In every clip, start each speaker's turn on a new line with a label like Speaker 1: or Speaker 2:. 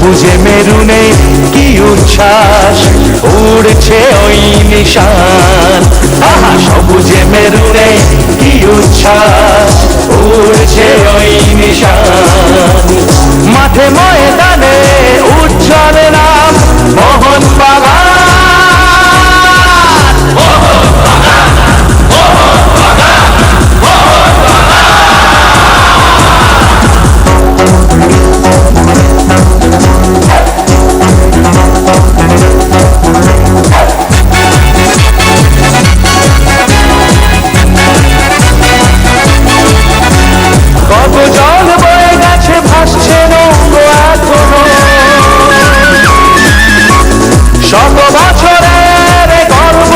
Speaker 1: সবুজে মেরুনে কি উচ্ছ্বাস, উড়ছে ওই নিশান। আহা, সবুজে মেরুনে কি উচ্ছ্বাস, উড়ছে ওই নিশান। মাঠে ময়দানে উজ্জ্বল নাম মোহনবাগান। কত জল বয়ে গেছে, ভাসছে নৌকো এখনো, শত বছরের গর্ব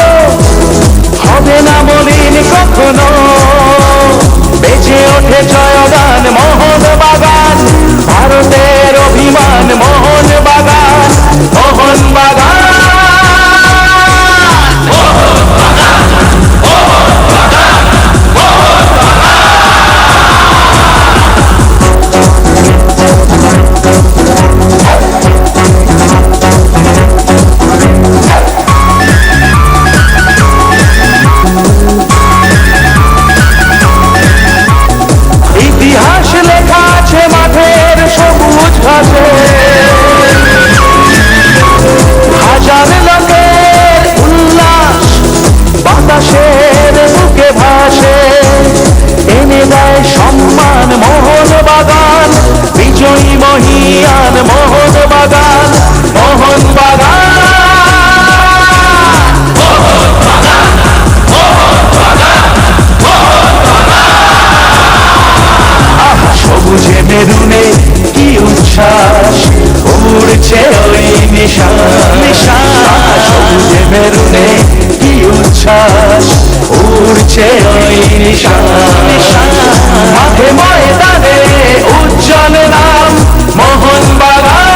Speaker 1: হবে না মলিন কখনো। বেঁচে ওঠে জয়গান মোহনবাগান, ভারতের অভিমান মোহনবাগান, মোহনবাগান। ইতিহাস লেখা আছে মাঠের সবুজ ঘাসে, হাজার লোকের উল্লাস বাতাসের বুকে ভাসে। এনে দেয় সম্মান মোহনবাগান, বিজয়ী মহিয়ান মোহনবাগান, মোহনবাগান। সবুজে মেরুনে কি উচ্ছ্বাস, উড়ছে ওই নিশান। সবুজে মেরুনে কি উচ্ছ্বাস, উড়ছে ওই নিশান। মাঠে ময়দানে উজ্জ্বল নাম মোহনবাগান।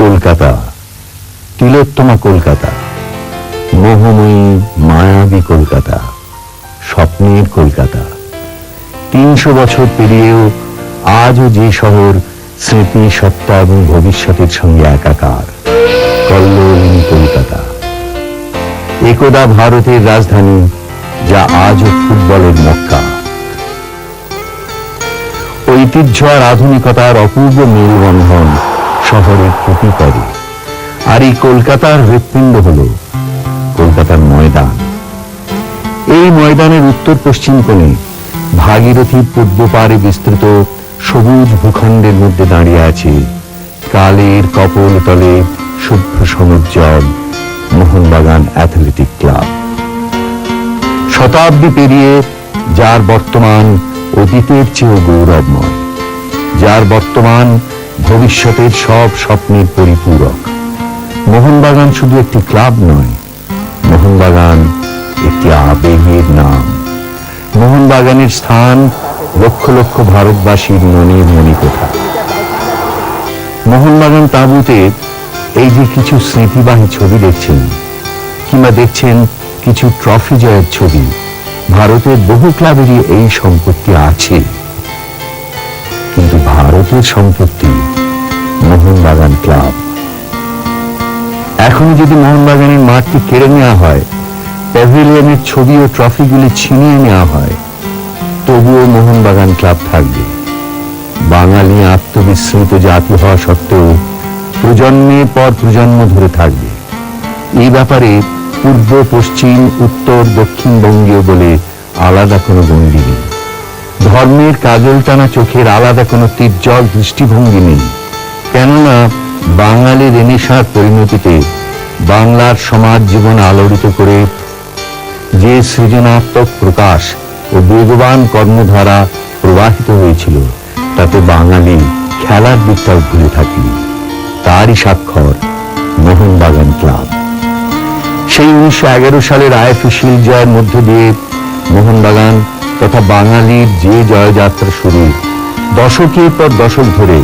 Speaker 2: কলকাতা, তিলোত্তমা কলকাতা, মোহময়ী মায়াবী কলকাতা, স্বপ্নের কলকাতা। ৩০০ বছর পেরিয়েও আজও যে শহর স্মৃতি, সত্তা এবং ভবিষ্যতের সঙ্গে একাকার, কল্লোলিনী কলকাতা। একদা ভারতের রাজধানী, যা আজও ফুটবলের মক্কা। ঐতিহ্য আর আধুনিকতার অপূর্ব মেলবন্ধন শহরের প্রতি করে। আর এই কলকাতার হৃৎপিণ্ড হল কলকাতার ময়দান। এই ময়দানের উত্তর পশ্চিম কোণে ভাগীরথীর পূর্ব পারে বিস্তৃত সবুজ ভূখণ্ডের মধ্যে দাঁড়িয়ে আছে কালের কপোল তলে শুভ্র সমুজ্জ্বল মোহনবাগান অ্যাথলেটিক ক্লাব। শতাব্দী পেরিয়ে যার বর্তমান অতীতের চেয়েও গৌরবময়, যার বর্তমান ভবিষ্যতের সব স্বপ্নের পরিপূরক। মোহনবাগান শুধু একটি ক্লাব নয়, মোহনবাগান একটি আবেগের নাম। মোহনবাগানের স্থান লক্ষ লক্ষ ভারতবাসীর মনের মণিকোঠা। মোহনবাগান তাঁবুতে এই যে কিছু স্মৃতিবাহী ছবি দেখছেন, কিংবা দেখছেন কিছু ট্রফি জয়ের ছবি, ভারতের বহু ক্লাবেরই এই সম্পত্তি আছে। কিন্তু ভারতের সম্পত্তি মোহনবাগান ক্লাব। এখনই যদি মোহনবাগানের মাঠটি কেড়ে নেওয়া হয়, প্যাভিলিয়নের ছবি ও ট্রফিগুলি ছিনিয়ে নেওয়া হয়, তবুও মোহনবাগান ক্লাব থাকবে। বাঙালি আত্মবিস্মৃত জাতি হওয়া সত্ত্বেও প্রজন্মের পর প্রজন্ম ধরে থাকবে। এই ব্যাপারে পূর্ব পশ্চিম উত্তর দক্ষিণবঙ্গীয় বলে আলাদা কোনো গণ্ডি নেই। ধর্মের কাজল টানা চোখের আলাদা কোনো তীর্যক দৃষ্টিভঙ্গি নেই। কেননা বাঙালি রেনেসাঁর পরিণতিতে বাংলার সমাজ জীবন আলোড়িত করে যে সৃজনাত্মক প্রকাশ ও বেগবান কর্মধারা প্রবাহিত হয়েছিল, তাতে বাঙালি খেলার দিকটাও ভুলে থাকেনি। তারই স্বাক্ষর মোহনবাগান ক্লাব। সেই 1911 সালের আইএফএ শিল্ড জয়ের মধ্য দিয়ে মোহনবাগান তথা বাঙালির যে জয়যাত্রা শুরু, দশকের পর দশক ধরে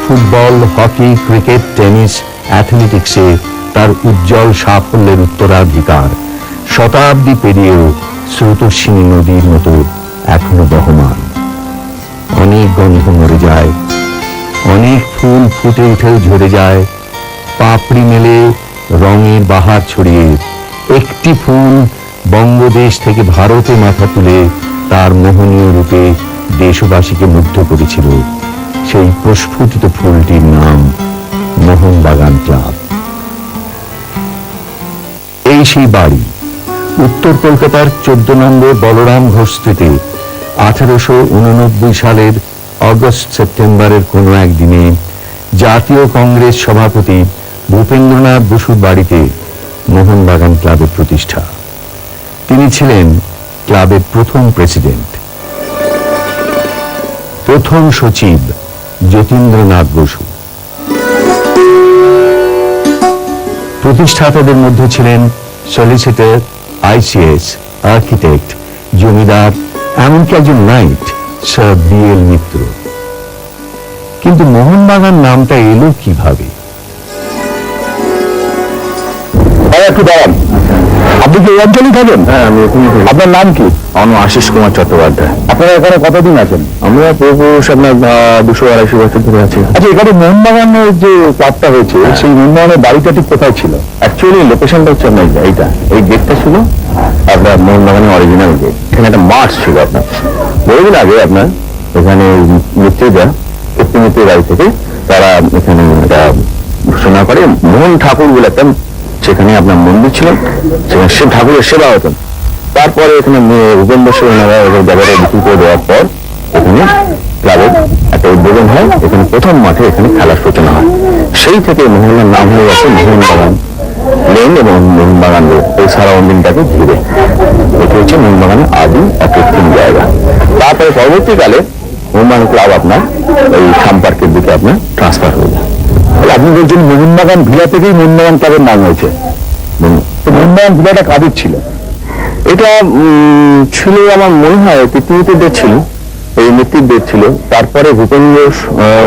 Speaker 2: ফুটবল, হকি, ক্রিকেট, টেনিস, অ্যাথলেটিক্সে তার উজ্জ্বল সাফল্যের উত্তরাধিকার শতাব্দী পেরিয়েও স্রোতস্বিনী নদীর মতো এখনো বহমান। অনেক গন্ধ মরে যায়, অনেক ফুল ফুটে উঠেও ঝরে যায়, পাপড়ি মেলে রঙের বাহার ছড়িয়ে একটি ফুল বঙ্গদেশ থেকে ভারতে মাথা তুলে তার মোহনীয় রূপে দেশবাসীকে মুগ্ধ করেছিল। সেই প্রস্ফুটিত ফুলটির নাম মোহনবাগান ক্লাব। এই সেই বাড়ি উত্তর কলকাতার 14 নম্বর বলরাম ঘোষ স্ট্রিটে 1889 সালের অগস্ট সেপ্টেম্বরের কোনো একদিনে জাতীয় কংগ্রেস সভাপতি ভূপেন্দ্রনাথ বসুর বাড়িতে মোহনবাগান ক্লাবের প্রতিষ্ঠা। তিনি ছিলেন ক্লাবের প্রথম প্রেসিডেন্ট। প্রথম সচিব যতীন্দ্রনাথ বসু। প্রতিষ্ঠাতাদের মধ্যে ছিলেন সলিসিটর, আইসিএস, আর্কিটেক্ট, জমিদার, এমনকি একজন নাইট স্যার বিএল মিত্র। কিন্তু মোহনবাগান নামটা এলো কিভাবে?
Speaker 3: একটু দাঁড়ান, আপনি কি এই অঞ্চলেই থাকেন?
Speaker 2: হ্যাঁ, আমি এখানে থাকি।
Speaker 3: আপনার নাম কি?
Speaker 2: আমার আশিস কুমার চট্টোপাধ্যায়।
Speaker 3: আপনারা এখানে কতদিন আছেন?
Speaker 2: আমরা পুরুষ আপনার 200-250 বছর ধরে আছি।
Speaker 3: আচ্ছা, এখানে মোহনবাগানের যে ক্লাবটা হয়েছে, সেই মোহনবাগানের বাড়িটা ঠিক কোথায় ছিল?
Speaker 2: অ্যাকচুয়ালি লোকেশনটা হচ্ছে আপনার এইটা, এই গেটটা ছিল আপনার মোহনবাগানের অরিজিনাল গেট। এখানে একটা মাঠ ছিল আপনার বহুদিন আগে। আপনার এখানে মিত্রীরা কৃত্রিমিত্রের বাড়ি থেকে তারা এখানে একটা ঘোষণা করে মোহন ঠাকুর বলে একটা, সেখানে আপনার মন্দির ছিল, সেখানে শিব ঠাকুরের সেবা হতেন। তারপরে এখানে ভূপেন্দ্র জায়গাটা বিক্রি করে দেওয়ার পর এখানে ক্লাবের একটা উদ্বোধন হয়। এখানে প্রথম মাঠে এখানে খেলার সূচনা হয়। সেই থেকে মোহনের নাম হয়ে গেছে মোহনবাগান লেন এবং মোহনবাগান রোড, এই সারাউন্ডিংটাকে ঘিরে। এটা হচ্ছে মোহনবাগানের আদি অকৃত্রিম জায়গা। তারপরে পরবর্তীকালে মোহনবাগান ক্লাব আপনার এই সাম্পার্কের দিকে আপনার ট্রান্সফার হয়ে যায়।
Speaker 3: আপনি বলছেন মোহনবাগান ভিলা থেকেই মোহনবাগান ক্লাবের নাম হয়েছে। তো মোহনবাগান ভিলাটা কাদের ছিল?
Speaker 2: এটা ছিল আমার মনে হয় পৃথিবীতে ছিল, এই নেতৃত্বের ছিল। তারপরে ভূপেন্দ্র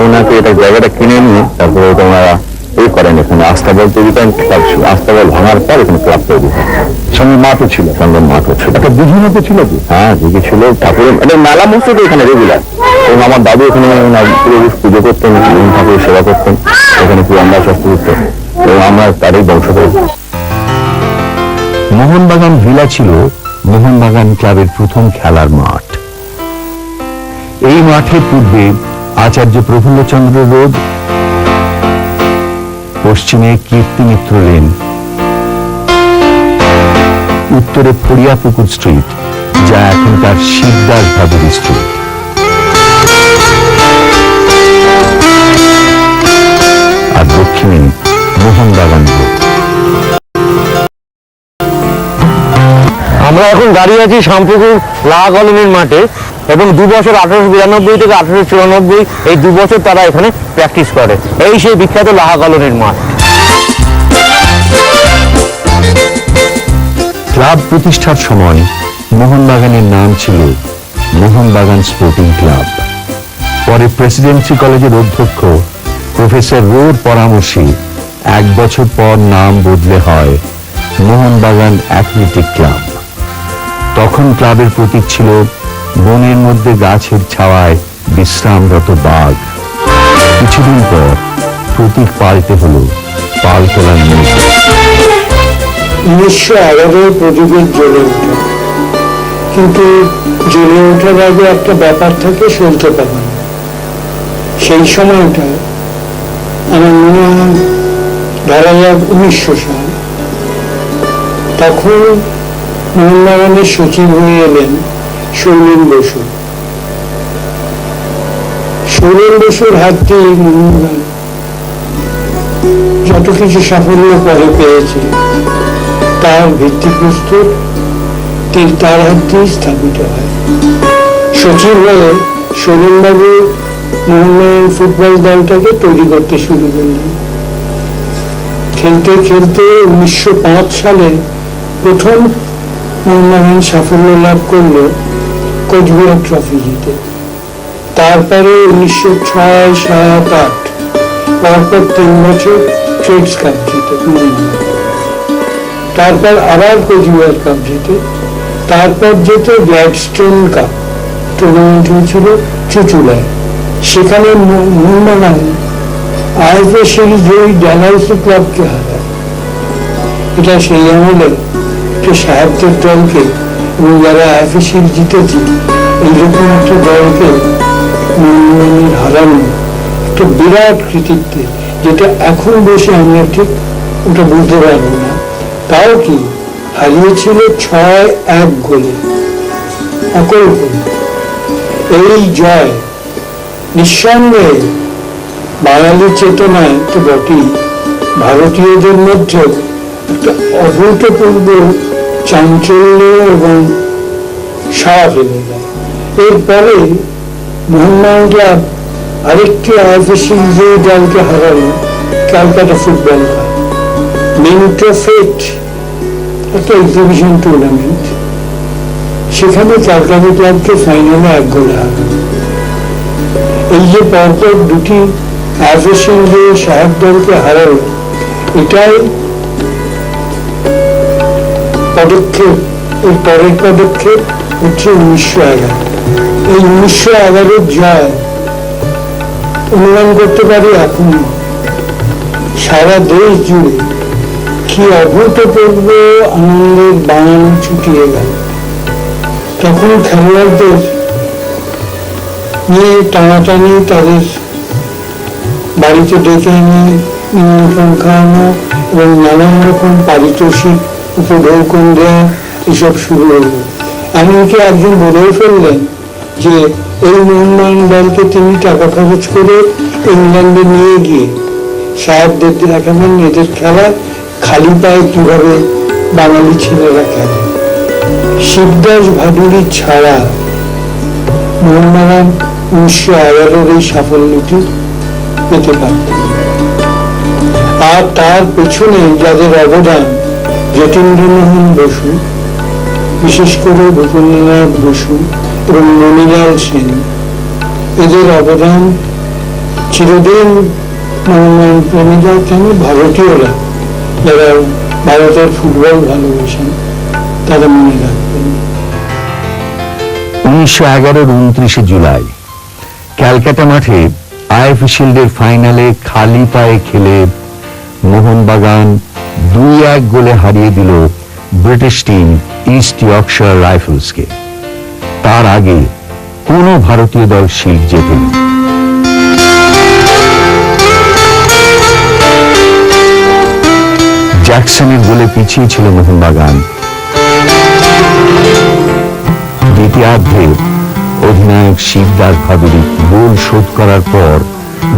Speaker 2: ওনাকে এটা জায়গাটা কিনে নিয়ে তারপরে ওনারা এই করেন, এখানে আস্তাবল তৈরি করেন। আস্তাবল ভাঙার পর এখানে ক্লাব তৈরি হয়।
Speaker 3: সঙ্গে মাঠও ছিল।
Speaker 2: সঙ্গে মাঠও ছিল।
Speaker 3: একটা দিঘি মতো ছিল কি?
Speaker 2: হ্যাঁ, দিঘি ছিল। ঠাকুরের এটা মেলা মসজিদ এখানে রেগুলার, এবং আমার দাদু এখানে পুজো করতেন, ঠাকুরের সেবা করতেন, এখানে পুরান্দা শাস্তি করতেন, এবং আমরা তারই বংশ করি। মোহনবাগান ভিলা ছিল মোহনবাগান ক্লাবের প্রথম খেলার মাঠ। এই মাঠের পূর্বে আচার্য প্রফুল্লচন্দ্র রোড, পশ্চিমে কীর্তিমিত্র লেন, উত্তরে ফড়িয়াপুকুর স্ট্রিট, যা এখনকার শিবদাস ভাদুরী স্ট্রিট, আর দক্ষিণে মোহনবাগান রোড।
Speaker 4: আমরা এখন দাঁড়িয়ে আছি শামপুকুর লাহা কলোনির মাঠে, এবং 2 বছর 1892 থেকে 1894 এই 2 বছর তারা এখানে প্র্যাকটিস করে। এই সেই বিখ্যাত লাহা কলোনির মাঠ।
Speaker 2: ক্লাব প্রতিষ্ঠার সময় মোহনবাগানের নাম ছিল মোহনবাগান স্পোর্টিং ক্লাব। পরে প্রেসিডেন্সি কলেজের অধ্যক্ষ প্রফেসর রোর পরামর্শে 1 বছর পর নাম বদলে হয় মোহনবাগান অ্যাথলেটিক ক্লাব। তখন ক্লাবের প্রতীক ছিল বনের মধ্যে গাছের ছাওয়ায় বিশ্রামরত বাঘ। কিছুদিন পর প্রতীক পাল্টে হলো পালতোলার নৌকা।
Speaker 1: 1911 প্রযোগের জ্বলে ওঠে।
Speaker 5: কিন্তু জ্বলে ওঠার আগে একটা ব্যাপার থাকে সলতে পারে না। সেই সময়টা আমার মনে হয় ধরা যাক 1900 সাল। তখন মোহনবাগানের সচিব হয়ে এলেন শৈলেন বসু। শৈলেন বসুর হাত দিয়ে মোহনবাগান যত কিছু সাফল্য পরে পেয়েছে তার ভিত্তিপ্রস্তর তার হাত দিয়ে স্থাপিত হয়। সচিব হয়ে শৈলেনবাবু মোহনবাগান ফুটবল দলটাকে তৈরি করতে শুরু করলেন। খেলতে খেলতে 1905 সালে প্রথম মোহনবাগান সাফল্য লাভ করল কোচবিহার ট্রফি জিতে। তারপরে 1906, 7, 8 পরপর 3 বছর ট্রেডস কাপ জিতে মোহনবাগান। তারপর আবার কোচবিহার কাপ জিতে। তারপর যেতে গ্ল্যাডস্টোন কাপ টুর্নামেন্ট হয়েছিল চুচুড়ায়। সেখানে মোহনবাগান আইএফএ সিরিজ ওই ডালহাউসি ক্লাবকে হারায়। এটা সেই আমলে সাহেবদের দলকে এবং যারা আইএফএ সিরিজ জিতেছে এইরকম একটা দলকে মোহনবাগানের হারানো একটা বিরাট কৃতিত্বের, যেটা এখন বসে আমরা ঠিক ওটা বুঝতে পারবো না। তাও কি হারিয়েছিল 6-1 গোলে, অকল গোলে। এই জয় নিঃসন্দেহে বাঙালি চেতনায় তো বটেই, ভারতীয়দের মধ্যে একটা অভূতপূর্ব চাঞ্চল্য এবং সাড়া ফেলে দেয়। এরপরে মোহনবাগান ক্লাব আরেকটি আইএফএ সিরিজে দলকে হারালো, Calcutta football club. Mint of fate একটা এক্সিবিশন টুর্নামেন্ট, সেখানে ক্যালকাটা ক্লাবকে ফাইনালে 1 গোলে হারালো। এই যে পরপর দুটি আইএফএ সিরিজে সাহেব দলকে হারালো, এটাই পদক্ষেপ। এর পরের পদক্ষেপ হচ্ছে 1911। এই 1911 জয় অনুমান করতে পারি এখন সারা দেশ জুড়ে কি অভূতপূর্ব আনন্দের বাঙালি ছুটিয়ে গেল। তখন খেলোয়াড়দের নিয়ে টানাটানি, তাদের বাড়িতে ডেকে এনে নিমন্ত্রণ খাওয়ানো এবং নানান রকম পারিতোষিক উপঢৌকন দেওয়া, এসব শুরু হলো। এমনকি একজন বলেও ফেললেন যে এই মোহনবাগান দলকে তিনি টাকা খরচ করে ইংল্যান্ডে নিয়ে গিয়ে সাহেবদের দেখাবেন এদের খেলা খালি পায়ে কিভাবে বাঙালি ছেলেরা খেলে। শিবদাস ভাদুড়ি ছাড়া মোহনবাগান 1911 এই সাফল্যটি পেতে পারত। আর তার পেছনে যাদের অবদান, যতীন্দ্রমোহন বসু, বিশেষ করে ভূপেন্দ্রনাথ বসু এবং মণিলাল সেন, এদের অবদান চিরদিন মোহনবাগান প্রেমীরা কেন ভারতীয়রা যারা ভারতের ফুটবল ভালোবাসেন তারা মনে রাখবেন।
Speaker 2: 1911 29 জুলাই ক্যালকাটা মাঠে আইএফএ শিল্ডের ফাইনালে খালি পায়ে খেলে মোহনবাগান 2-1 গোলে হারিয়ে দিল ব্রিটিশ টিম ইস্ট ইয়র্কশায়ার রাইফেলসকে। তার আগে কোনো ভারতীয় দল শিল্ড জেতেনি। জ্যাকসনের গোলে পিছিয়ে ছিল মোহনবাগান। দ্বিতীয়ার্ধে অধিনায়ক শিবদাস ভাদুড়ি গোল শোধ করার পর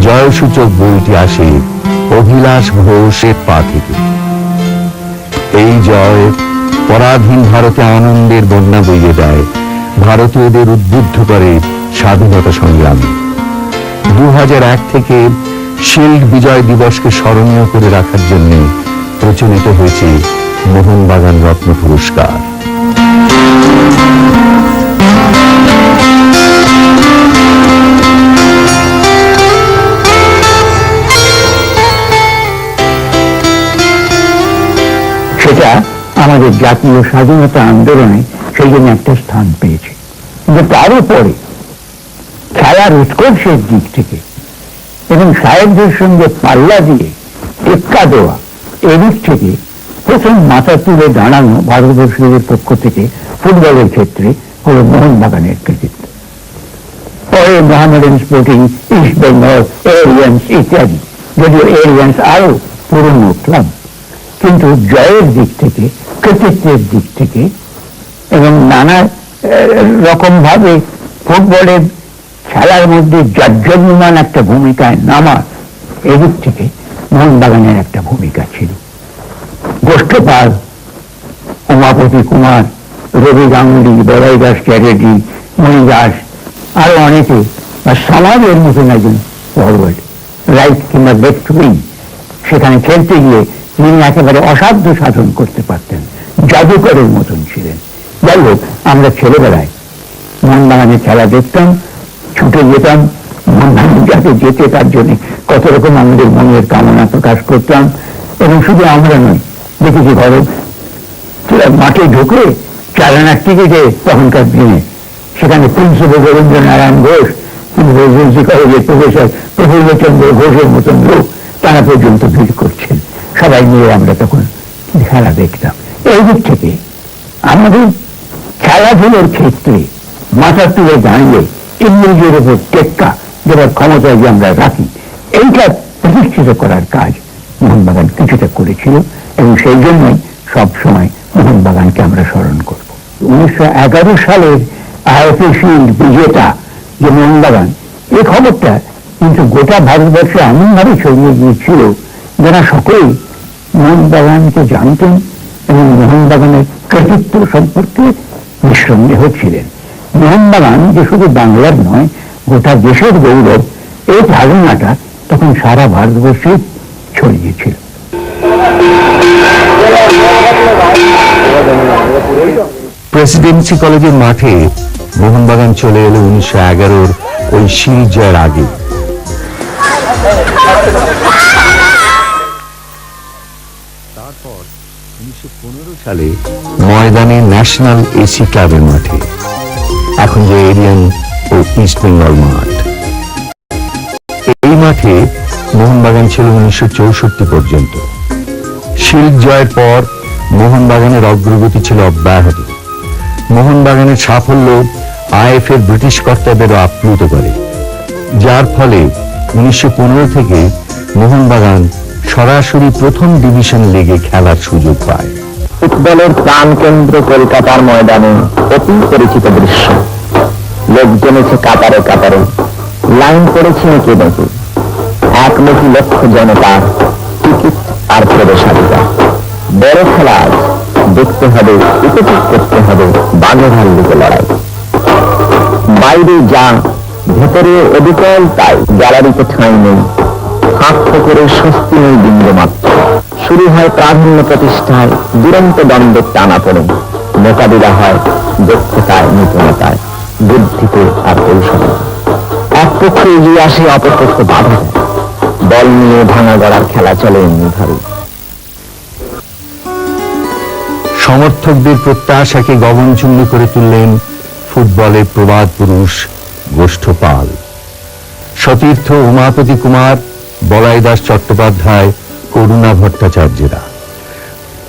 Speaker 2: জয়সূচক গোলটি আসে অভিলাষ ঘোষের পা থেকে। এই জয় পরাধীন ভারতে আনন্দের বন্যা বইয়ে দেয়, ভারতীয়দের উদ্বুদ্ধ করে স্বাধীনতা সংগ্রামে। 2001 থেকে শিল্ড বিজয় দিবসকে স্মরণীয় করে রাখার জন্য প্রচলিত হয়েছে মোহনবাগান রত্ন পুরস্কার।
Speaker 3: সেটা আমাদের জাতীয় স্বাধীনতা আন্দোলনে সেই জন্য একটা স্থান পেয়েছে। কিন্তু তার উপরে খেলার উৎকর্ষের দিক থেকে এবং সাহেবদের সঙ্গে পাল্লা দিয়ে টেক্কা দেওয়া এদিক থেকে প্রথম মাথা তুলে দাঁড়ানো ভারতবর্ষের পক্ষ থেকে ফুটবলের ক্ষেত্রে হল মোহনবাগানের কৃতিত্ব। পরে Mohammedan sporting, east Bengal, Aryans ইত্যাদি, যদিও এরিয়ান্স আরো পুরনো ক্লাব, কিন্তু জয়ের দিক থেকে, কৃতিত্বের দিক থেকে এবং নানা রকম ভাবে ফুটবলের খেলার মধ্যে জাজ্জল্যমান একটা ভূমিকায় নামার এদিক থেকে মোহনবাগানের একটা ভূমিকা ছিল। গোষ্ঠপাল, উমাপতি কুমার, রবি গাঙ্গুলি, বড়াই দাস চ্যাটার্জি, মণি দাস, আরো অনেকে, বা সমাজের মতন একজন ফরওয়ার্ড, রাইট কিংবা লেফট উইং, সেখানে খেলতে গিয়ে তিনি একেবারে অসাধ্য সাধন করতে পারতেন, জাদুকরের মতন ছিলেন। যাই হোক, আমরা ছেলেবেলায় মোহনবাগানের খেলা দেখতাম, ছুটে যেতাম, মোহনবাগান যাতে যেতে তার জন্য কত রকম আমাদের মনের কামনা প্রকাশ করতাম। এবং শুধু আমরা নয়, দেখেছি ঘরে মাঠে ঢুকে চালানার টিকিটে তখনকার দিনে সেখানে প্রিন্সিপাল রবীন্দ্রনারায়ণ ঘোষ, রেসিডেন্সি কলেজের প্রফেসর প্রফুল্লচন্দ্র ঘোষের মতন লোক তারা পর্যন্ত ভিড় করছেন। সবাই মিলে আমরা তখন খেলা দেখতাম। এই দিক থেকে আমাদের খেলাধুলোর ক্ষেত্রে মাথা তুলে দাঁড়িয়ে ইংরেজের উপর টেক্কা দেওয়ার ক্ষমতা যে আমরা রাখি, এইটা প্রতিষ্ঠিত করার কাজ মোহনবাগান কিছুটা করেছিল, এবং সেই জন্যই সবসময় মোহনবাগানকে আমরা স্মরণ করব। 1911 সালের আইএফএ শিল্ড বিজেতা যে মোহনবাগান, এই খবরটা কিন্তু গোটা ভারতবর্ষে এমনভাবে ছড়িয়ে গিয়েছিল যারা সকলেই মোহনবাগানকে জানতেন এবং মোহনবাগানের কৃতিত্ব সম্পর্কে নিঃসন্দেহ ছিলেন। মোহনবাগান যে শুধু বাংলার নয়, গোটা দেশের গৌরব, এই ধারণাটা তখন সারা ভারতবর্ষে ছড়িয়েছিল।
Speaker 2: প্রেসিডেন্সি কলেজের মাঠে মোহনবাগান চলে এলো 1911-র ওই শিল্ড জয়ের আগে। তারপর 1915 সালে ময়দানে ন্যাশনাল এসি ক্লাবের মাঠে, এখন যে এরিয়ান ও ইস্ট বেঙ্গল মাঠ, এই মাঠে মোহনবাগান ছিল 1964 পর্যন্ত। শিল্ড জয়ের পর মোহনবাগানের অগ্রগতি ছিল অব্যাহত। মোহনবাগানের সাফল্য আইএফএর ব্রিটিশ কর্তাদেরও আপ্লুত করে, যার ফলে 1915 থেকে মোহনবাগান সরাসরি প্রথম ডিভিশন লিগে খেলার সুযোগ পায়।
Speaker 6: ফুটবলের প্রাণকেন্দ্র কলকাতার ময়দানে অতি পরিচিত দৃশ্য। লোক জমেছে কাতারে কাতারে, লাইন পড়েছে এঁকে বেঁকে, একমুখী লক্ষ্য জনতার, টিকিট আর প্রবেশাধিকার। বড় খেলা আজ, দেখতে হবে, উপভোগ করতে হবে বাঘে ভাল্লুকে লড়াই। বাইরে যা, ভেতরে অবিকল তাই, গ্যালারিতে ঠাঁই নেই, হাত করে স্বস্তি নেই বিন্দু মাত্র। শুরু হয় প্রাধান্য প্রতিষ্ঠায়, দুরন্ত দ্বন্দ্বের টানা পড়ে, মোকাবিলা হয় দক্ষতায়, নিপুণতায়, বুদ্ধিতে আর কৌশলে। এক পক্ষ এগিয়ে আসে, অপরপক্ষ বাধা দেয়। বল নিয়ে ভাঙা গড়ার খেলা চলে এমনিভাবে।
Speaker 2: সমর্থকদের প্রত্যাশাকে গগনচুম্বী করে তুললেন ফুটবলের প্রবাদ পুরুষ গোষ্ঠপাল, সতীর্থ উমাপতি কুমার, বলাই দাস চট্টোপাধ্যায়, করুণা ভট্টাচার্যরা।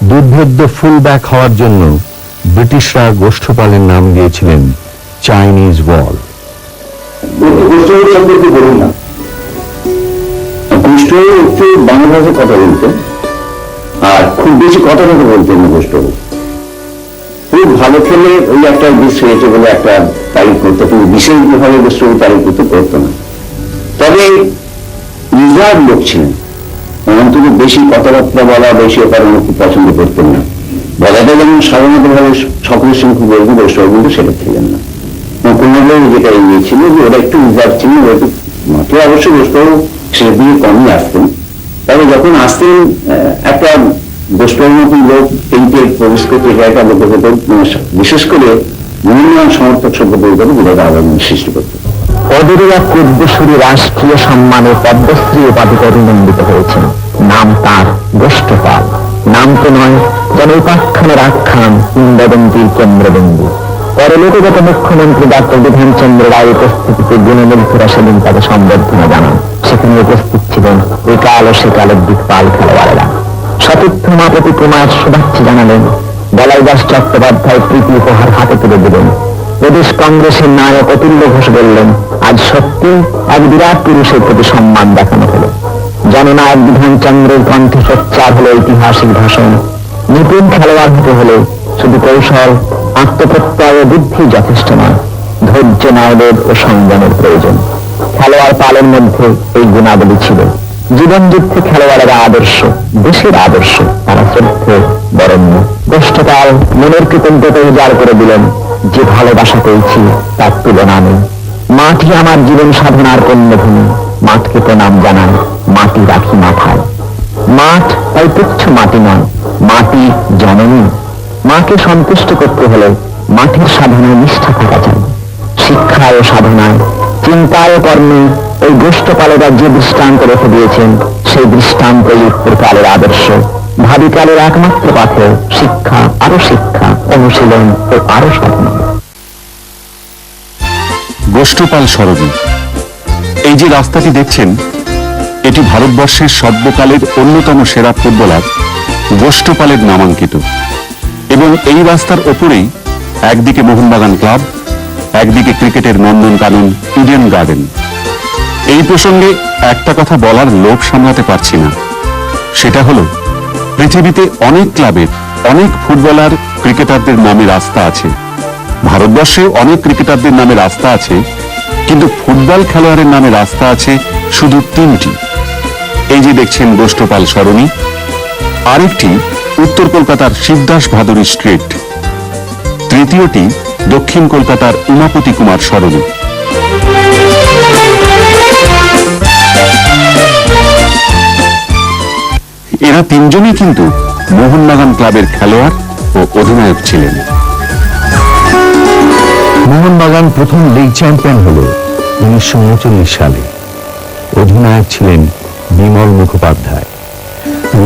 Speaker 2: দুর্ভেদ্য ফুলব্যাক হওয়ার জন্য ব্রিটিশরা গোষ্ঠপালের নাম দিয়েছিলেন চাইনিজ ওয়াল।
Speaker 7: একটু বাংলা ভাষায় কথা বলতেন, আর খুব বেশি কথা বলতেন না। গোষ্ঠবাবু খুব ভালো খেলে ওই একটা বিষ হয়েছে বলে একটা তারিখ করতো, কিন্তু বিশেষভাবে গোষ্ঠবাবু তারিখ করতে করতো না। তবে রিজার্ভ লোক ছিলেন, অন্তত বেশি কথাবার্তা বলা, বেশি কারণ খুব পছন্দ করতেন না। বলাটা যেমন সাধারণত ভাবে সকলের সঙ্গে খুব বলতে, গোষ্ঠবাবু কিন্তু সেটা ছিলেন না। কোনোভাবে যেটা এগিয়ে ছিল যে ওরা একটু রিজার্ভ ছিল, ওরা মাত্র অবশ্য গোষ্ঠবাবু সে দিয়ে কমই আসতেন। তবে যখন আসতেন একটা গোষ্ঠীর মতন লোক এইতে প্রবেশ করতে একটা লোকের উপর, বিশেষ করে মোহনবাগান সমর্থক সম্পর্কে বিরাট আবেদন সৃষ্টি করত।
Speaker 6: ওদেরই এক উদ্দেশ্যী রাষ্ট্রীয় সম্মানে পদ্মশ্রী উপাধিতে অভিনন্দিত হয়েছেন। নাম তার গোষ্ঠপাল। নাম তো নয়, যেন উপাখ্যানের আখ্যান, কিংবদন্তির কেন্দ্রবিন্দু। পরলোকগত মুখ্যমন্ত্রী ডক্টর বিধানচন্দ্র রায় উপস্থিতিতে গুণমুগ্ধরা সেদিন তাকে সম্বর্ধনা জানান। সেখানে উপস্থিত ছিলেন একাল ও সেকালের দিকপাল খেলোয়াড়েরা। সতীর্থ উমাপতি কুমার শুভেচ্ছা জানালেন, বলাইদাস চট্টোপাধ্যায় প্রীতি উপহার হাতে তুলে দিলেন। প্রদেশ কংগ্রেসের নায়ক অতুল্য ঘোষ বললেন, আজ সত্যি এক বিরাট পুরুষের প্রতি সম্মান দেখানো হলো। জননায়ক বিধানচন্দ্রের কণ্ঠে সোচ্চার হলো ঐতিহাসিক ভাষণ। নিপুণ খেলোয়াড় হতে হলে শুধু কৌশল, আত্মপ্রত্যয় ও বুদ্ধি যথেষ্ট নয়, ধৈর্য, ন্যায়বোধ ও সংযমের প্রয়োজন। খেলোয়াড় পালের মধ্যে এই গুণাবলী ছিল। জীবন যুদ্ধে খেলোয়াড়েরা আদর্শ, দেশের আদর্শ, তারা শ্রদ্ধে বরণ্য। গোষ্ঠপাল মনের কৃতজ্ঞতা উজাড় করে দিলেন, যে ভালোবাসা পেয়েছি তার তুলনা নেই। মাটি আমার জীবন সাধনার কন্যভূমি, মাঠকে প্রণাম জানাই, মাটি রাখি মাথায়। মাঠ তাই তুচ্ছ মাটি নয়, মাটি জননী। মাকে সন্তুষ্ট করতে হলে মাঠের সাধনায় নিষ্ঠা থাকা চাই। শিক্ষায় ও সাধনায়, চিন্তায় ও কর্মে এই গোষ্ঠপালেরা যে দৃষ্টান্ত রেখে দিয়েছেন, সেই দৃষ্টান্তই উত্তরকালের আদর্শ। ভাবিকালের একমাত্র পাথ শিক্ষা, আরো শিক্ষা, অনুশীলন ও আরো সাধনা।
Speaker 2: গোষ্ঠপাল সরণি, এই যে রাস্তাটি দেখছেন, এটি ভারতবর্ষের সর্বকালের অন্যতম সেরা ফুটবলার গোষ্ঠপালের নামাঙ্কিত। এবং এই রাস্তার ওপরেই একদিকে মোহনবাগান ক্লাব, একদিকে ক্রিকেটের নন্দনকানন ইডেন গার্ডেন। এই প্রসঙ্গে একটা কথা বলার লোভ সামলাতে পারছি না, সেটা হলো পৃথিবীতে অনেক ক্লাবের অনেক ফুটবলার ক্রিকেটারদের নামে রাস্তা আছে, ভারতবর্ষে অনেক ক্রিকেটারদের নামে রাস্তা আছে, কিন্তু ফুটবল খেলোয়াড়ের নামে রাস্তা আছে শুধু 3টি। এই যে দেখছেন গোষ্ঠপাল সরণি, আরেকটি উত্তর কলকাতার শিবদাস ভাদুরী স্ট্রিট, তৃতীয়টি দক্ষিণ কলকাতার উমাপতি কুমার সরণি। এরা 3জনই কিন্তু মোহনবাগান ক্লাবের খেলোয়াড় ও অধিনায়ক ছিলেন। মোহনবাগান প্রথম লিগ চ্যাম্পিয়ন হল 1939 সালে। অধিনায়ক ছিলেন বিমল মুখোপাধ্যায়।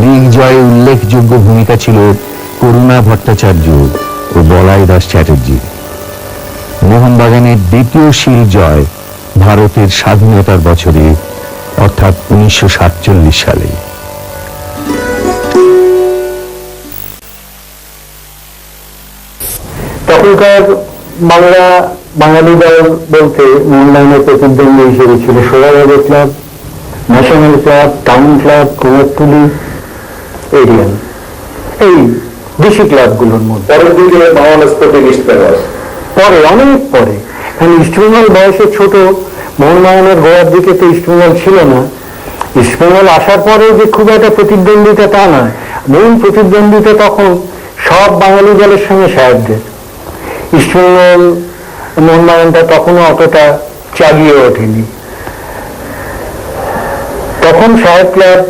Speaker 2: লিগ জয়ে উল্লেখযোগ্য ভূমিকা ছিল করুণা ভট্টাচার্য ও বলাইদাস চ্যাটার্জি। মোহনবাগানের দ্বিতীয় শিল জয় ভারতের স্বাধীনতার বছরে, অর্থাৎ 1947 সালে।
Speaker 5: তখনকার বাঙালি দল বলতে মোহনবাগানের প্রতিদ্বন্দ্বী হিসেবে ছিল Sonabazar club, national club, town club, Kumartuli, Aryan, এই দেশি ক্লাবগুলোর মধ্যে। পরের দিকে পরে অনেক পরে, কারণ ইস্টবেঙ্গল বয়সে ছোট, মোহনবাগানের গোড়ার দিকে তো ইস্টবেঙ্গল ছিল না। ইস্টবেঙ্গল আসার পরেও যে খুব একটা প্রতিদ্বন্দ্বিতা তা নয়, মূল প্রতিদ্বন্দ্বিতা তখন সব বাঙালি দলের সঙ্গে সাহেবদের। ইস্টবেঙ্গল মোহনবাগানটা তখনও অতটা চাগিয়ে ওঠেনি। তখন সাহেব ক্লাব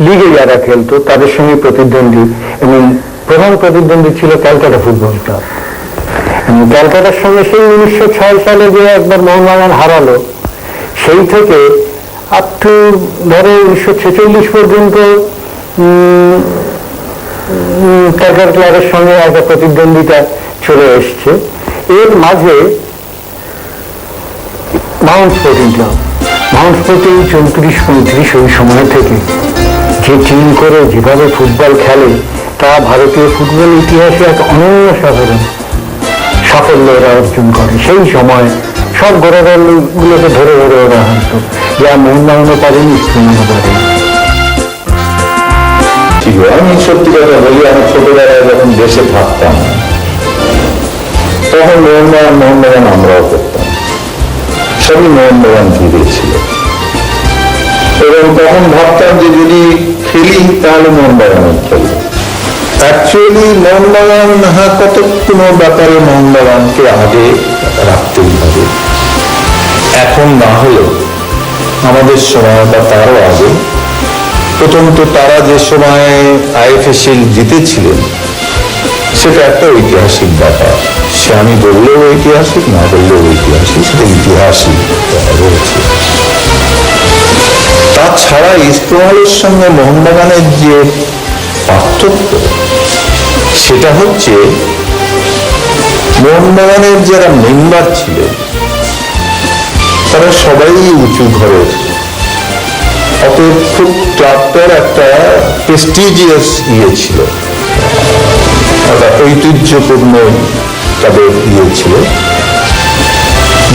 Speaker 5: লিগে যারা খেলতো তাদের সঙ্গে প্রতিদ্বন্দ্বী, এবং প্রধান প্রতিদ্বন্দ্বী ছিল ক্যালকাটা ফুটবল ক্লাব। ক্যালকাটার সঙ্গে সেই 1906 সালে যে একবার মোহনবাগান হারালো, সেই থেকে আপ টু ধরো 1946 পর্যন্ত ক্যালকাটা ক্লাবের সঙ্গে একটা প্রতিদ্বন্দ্বিতা চলে এসছে। এর মাঝে Mount sporting club, Mount sporting 34-35 ওই সময় থেকে যে টিম করে যেভাবে ফুটবল খেলে, তা ভারতীয় ফুটবল ইতিহাসে এক অনন্য সাধারণ সাফল্য ওরা অর্জন করে। সেই সময় সব গোড়া দলগুলোকে ধরে ধরে ওরা হারত, যা মোহনবাগানও পারেনি, ইস্টবেঙ্গলও পারেনি।
Speaker 7: আমি সত্যি কথা বলি, আমি ছোটবেলায় যখন দেশে থাকতাম তখন মোহনবাগান আমরাও করতাম, সবই মোহনবাগান ঘিরে ছিল। এবং তখন ভাবতাম যে যদি খেলি তাহলে মোহনবাগানের খেলব। অ্যাকচুয়ালি মোহনবাগান, হ্যাঁ, কত কোনো ব্যাপারে মোহনবাগানকে আগে রাখতেই হবে। এখন না হলেও আমাদের সময় বা তারও আগে, প্রথম তো তারা যে সময় আইএফএ শিল্ড জিতেছিলেন, সেটা একটা ঐতিহাসিক ব্যাপার। সে আমি বললেও ঐতিহাসিক, না বললেও ঐতিহাসিক, সেটা ইতিহাসই রয়েছে। তাছাড়া ইস্টবেঙ্গলের সঙ্গে মোহনবাগানের যে পার্থক্য, সেটা হচ্ছে মোহনবাগানের যারা মেম্বার ছিলেন তারা সবাই উঁচু ঘরের, অতএব খুব ক্লাবটার একটা প্রেস্টিজিয়াস ছিল।
Speaker 8: একটা ঐতিহ্যপূর্ণ তাদের ইয়ে ছিল,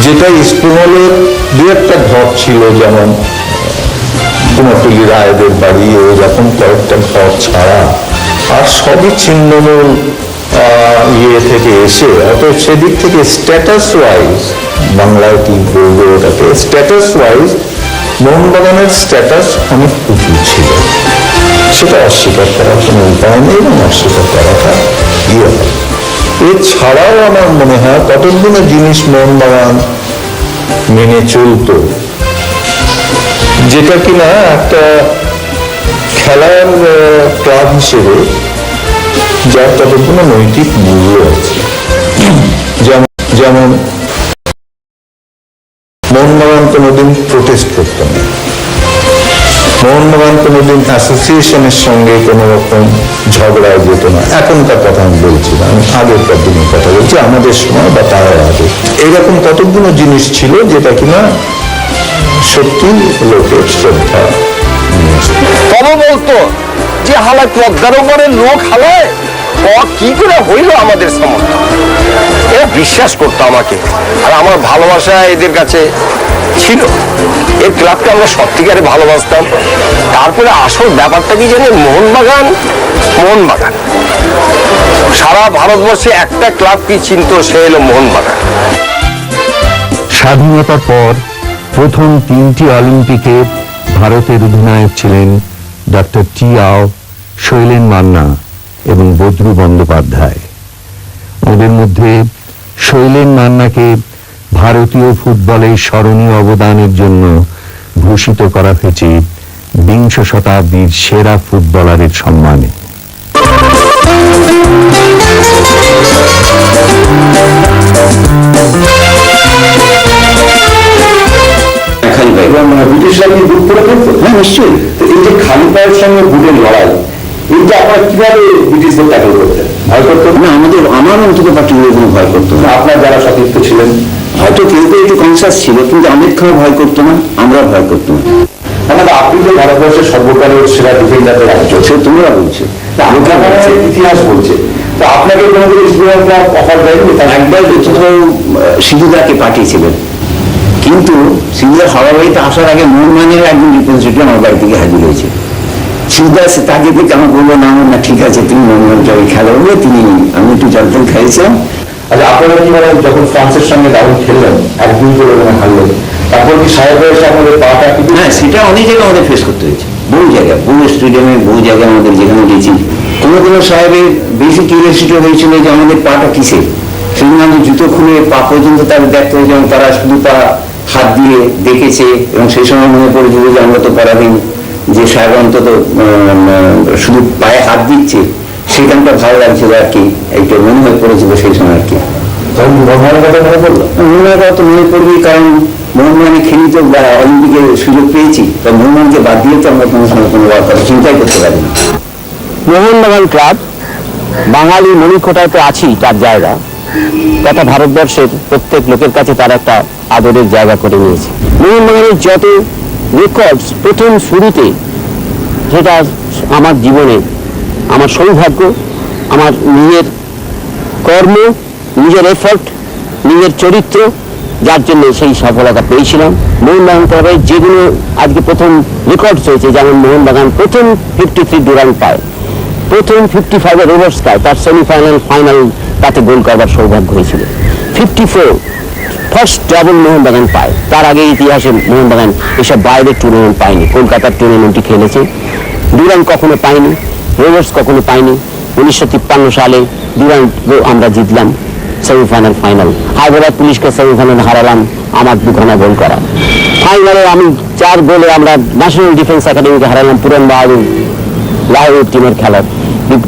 Speaker 8: যেটা ইস্টবেঙ্গলের দু একটা ঘর ছিল, যেমন কুমারটুলি রায়দের বাড়ি, এরকম কয়েকটা ঘর ছাড়া আর সবই ছিন্নমূল ইয়ে থেকে এসে, অতএব সেদিক থেকে স্ট্যাটাস ওয়াইজ, বাংলায় কি বলবো ওটাকে, স্ট্যাটাস ওয়াইজ মোহনবাগানের স্ট্যাটাস অনেক উঁচু ছিল। সেটা অস্বীকার করার কোনো উপায় নেই এবং অস্বীকার করাটা ইয়ে হয়। এছাড়াও আমার মনে হয় কতগুলো জিনিস মোহনবাগান মেনে চলতো, যেটা কিনা একটা খেলার ক্লাব হিসেবে যার কতগুলো নৈতিক মূল্য আছে। যেমন মোহনবাগান কোনোদিন প্রোটেস্ট করত না, মোহনবাগান কোনোদিন অ্যাসোসিয়েশনের সঙ্গে কোনো রকম ঝগড়ায় যেত না। এখনকার কথা আমি বলছি না, আমি আগেরকার দিনের কথা বলছি, আমাদের সময় বা তার আগে। এইরকম কতগুলো জিনিস ছিল যেটা কিনা সত্যি লোকের শ্রদ্ধা নিয়ে আসত।
Speaker 9: তবে বলতো যে হালায় পদ্মার উপরে লোক হালায় কি করে হইল আমাদের সমর্থন, এরা বিশ্বাস করতো আমাকে, আর আমার ভালোবাসা এদের কাছে ছিল। এই ক্লাবকে আমরা সত্যিকারে ভালোবাসতাম। তারপরে আসল ব্যাপারটা কি জানি, মোহনবাগান সারা ভারতবর্ষে একটা ক্লাব কি চিনত, সে হলো মোহনবাগান।
Speaker 2: স্বাধীনতার পর প্রথম 3টি অলিম্পিকে ভারতের অধিনায়ক ছিলেন ডক্টর টি আও, শৈলেন মান্না এবং বদ্রু বন্দ্যোপাধ্যায়। ওদের মধ্যে শৈলেন মান্নাকে ভারতীয় ফুটবলের স্মরণীয় অবদানের জন্য ভূষিত করা হয়েছে বিংশ শতাব্দীর সেরা ফুটবলারের সম্মানে।
Speaker 7: ব্রিটিশরা কি বুট করে ফেলতো? হ্যাঁ, নিশ্চয়ই। তো এই যে খালি পায়ের সঙ্গে বুটের লড়াই, এইটা আপনারা কিভাবে ব্রিটিশদের ট্যাকল করতেন? ভয় করতেন না? আমার অন্তত পার্টিকুলার কোনো ভয় করতো না। আপনার যারা সতীর্থ ছিলেন হয়তো কেউ কেউ একটু কনসাস ছিল, কিন্তু আমির খান ভয় করতো না, আমরা ভয় করতো না। আমাদের আপনি যে ভারতবর্ষের সর্বকালের সেরা ডিফেন্ডারদের একজন, সে তোমরা বলছে, ইতিহাস বলছে, তো আপনাকে কোনোদিন অফার দেয়নি? একবার কোথাও সিধুদাকে পাঠিয়েছিলেন, কিন্তু সিধুদা সবার বাড়িতে আসার আগে মোহনবাগানের একজন রিপ্রেজেন্টেটিভ আমার বাড়ি থেকে হাজির হয়েছে। সিধুদা তাকে দেখে আমার বললো, না ঠিক আছে, তুমি মোহনবাগান জলে খেলা বলে তিনি, আমি একটু জল খাইছিলাম। আচ্ছা, আপনারা কি মানে যখন ফ্রান্সের সঙ্গে দারুণ খেললেন, 1-2 করে হারলেন, তারপর কি সাহেব এসে আমাদের পাটা? হ্যাঁ, সেটা অনেক জায়গায় আমাদের ফেস করতে হয়েছে, বহু জায়গায়, বহু স্টেডিয়ামে, বহু জায়গায় আমাদের যেখানে গেছি। কোনো সাহেবের বেশি কিউরিয়াসিটি হয়েছিল যে আমাদের পাটা কিসে, সেদিন আমাদের জুতো খুলে পা পর্যন্ত তাদের দেখতে হয়েছে, এবং তারা শুধু পা হাত দিয়ে দেখেছে, এবং সেই সময় মনে পড়েছিল যে আমরা তো পরাধীন, যে সাহেব অন্তত শুধু পায়ে হাত দিচ্ছে, সেখানটা ভালো লাগছিল আর কি, এইটা মনে হয়ে পড়েছিল সেই সময় আর কি। মোহনবাগানের কথা মনে পড়লো? মোহনবাগানের কথা তো মনে পড়বেই, কারণ মোহনবাগানে খেলি তো অলিম্পিকে সুযোগ পেয়েছি, তো মোহনবাগানকে বাদ দিয়ে তো আমরা কোনো সময় কোনো কথা চিন্তাই করতে পারি না।
Speaker 6: মোহনবাগান ক্লাব বাঙালি মণিকোটায় তো আছি, তার জায়গা তথা ভারতবর্ষের প্রত্যেক লোকের কাছে তার একটা আদরের জায়গা করে নিয়েছে। মোহনবাগানের যত রেকর্ডস প্রথম শুরুতে, যেটা আমার জীবনে আমার সৌভাগ্য, আমার নিজের কর্ম, নিজের এফর্ট, নিজের চরিত্র, যার জন্য সেই সফলতা পেয়েছিলাম। মোহনবাগান ক্লাবের যেগুলো আজকে প্রথম রেকর্ডস হয়েছে, যেমন মোহনবাগান প্রথম 53 ডুরান্ড পায়, প্রথম 55 রিভার্স পায়, তার সেমিফাইনাল ফাইনাল তাতে গোল করবার সৌভাগ্য হয়েছিল। 54 ফার্স্ট ডাবল মোহনবাগান পায়, তার আগে ইতিহাসে মোহনবাগান এসব বাইরের টুর্নামেন্ট পায়নি, কলকাতার টুর্নামেন্টটি খেলেছে। ডুরান্ড কখনো পায়নি, রিভার্স কখনো পায়নি। 1953 সালে ডুরান্ড আমরা জিতলাম সেমিফাইনাল ফাইনাল, হায়দ্রাবাদ পুলিশকে সেমিফাইনাল হারালাম, আমার 2খানা গোল করা। ফাইনালে আমি 4 গোলে আমরা ন্যাশনাল ডিফেন্স একাডেমিকে হারালাম, পুরন বাহাদুর লাহোর টিমের খেলার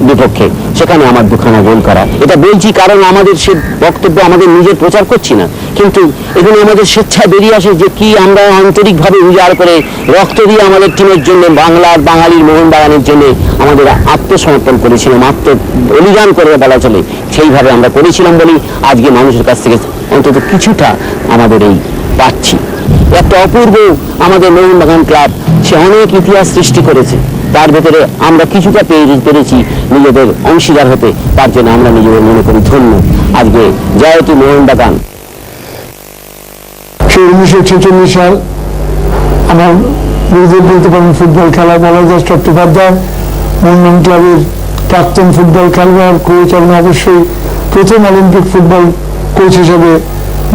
Speaker 6: বিপক্ষে, সেখানে আমার 2খানা গোল করা। এটা বলছি কারণ আমাদের সে বক্তব্য আমাদের নিজের প্রচার করছি না, কিন্তু এখানে আমাদের স্বেচ্ছায় বেরিয়ে আসে যে কি আমরা আন্তরিকভাবে উজাড় করে রক্ত দিয়ে আমাদের টিমের জন্য, বাংলার বাঙালির মোহনবাগানের জন্য আমাদের আত্মসমর্পণ করেছিলাম, বলিদান করে বলা চলে, সেইভাবে আমরা করেছিলাম বলেই আজকে মানুষের কাছ থেকে অন্তত কিছুটা আমাদের এই পাচ্ছি। একটা অপূর্ব আমাদের মোহনবাগান ক্লাব, সে অনেক ইতিহাস সৃষ্টি করেছে, তার ভেতরে আমরা কিছুটা পেরেছি নিজেদের অংশীদার হতে, তার জন্য আমরা নিজেদের মনে করি ধন্য। আজকে জয়তী মোহনবাগান।
Speaker 5: সেই 1946 সাল আমার গুরুদেব বলতে পারেন ফুটবল খেলা বলদাস চট্টোপাধ্যায়, মোহনবাগান ক্লাবের প্রাক্তন ফুটবল খেলোয়াড়, কোচ এবং অবশ্যই প্রথম অলিম্পিক ফুটবল কোচ হিসেবে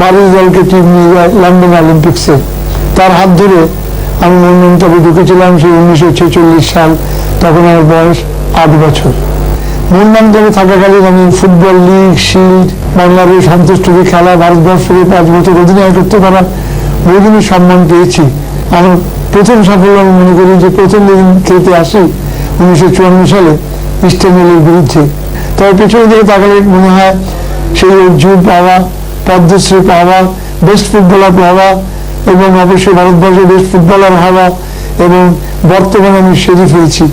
Speaker 5: ভারতীয় দলকে টিম নিয়ে যায় লন্ডন অলিম্পিক্সে। তার হাত ধরে আমি মোহনবাগান ক্লাবে ঢুকেছিলাম সেই 1946 সাল, তখন আমার বয়স 8 বছর। মোহনবাগান ক্লাবে থাকাকালীন আমি ফুটবল লিগ, শিল্ড, বাংলাদেশ সন্তোষ ট্রফি খেলা, ভারতবর্ষকে 5 বছর অধিনায়ক করতে পারা বহুদিনের সম্মান পেয়েছি। আমার প্রথম সাফল্য আমি মনে করি যে প্রথম দিন খেলতে আসি 1954 সালে ইস্টার্নেলের বিরুদ্ধে। তবে পেছনে দিকে তাকালে মনে হয় সেই অর্জুন পাওয়া, পদ্মশ্রী পাওয়া, বেস্ট ফুটবলার পাওয়া এবং অবশ্যই ভারতবর্ষের বেস্ট ফুটবলার হওয়া এবং বর্তমানে আমি সেরে ফেলছি।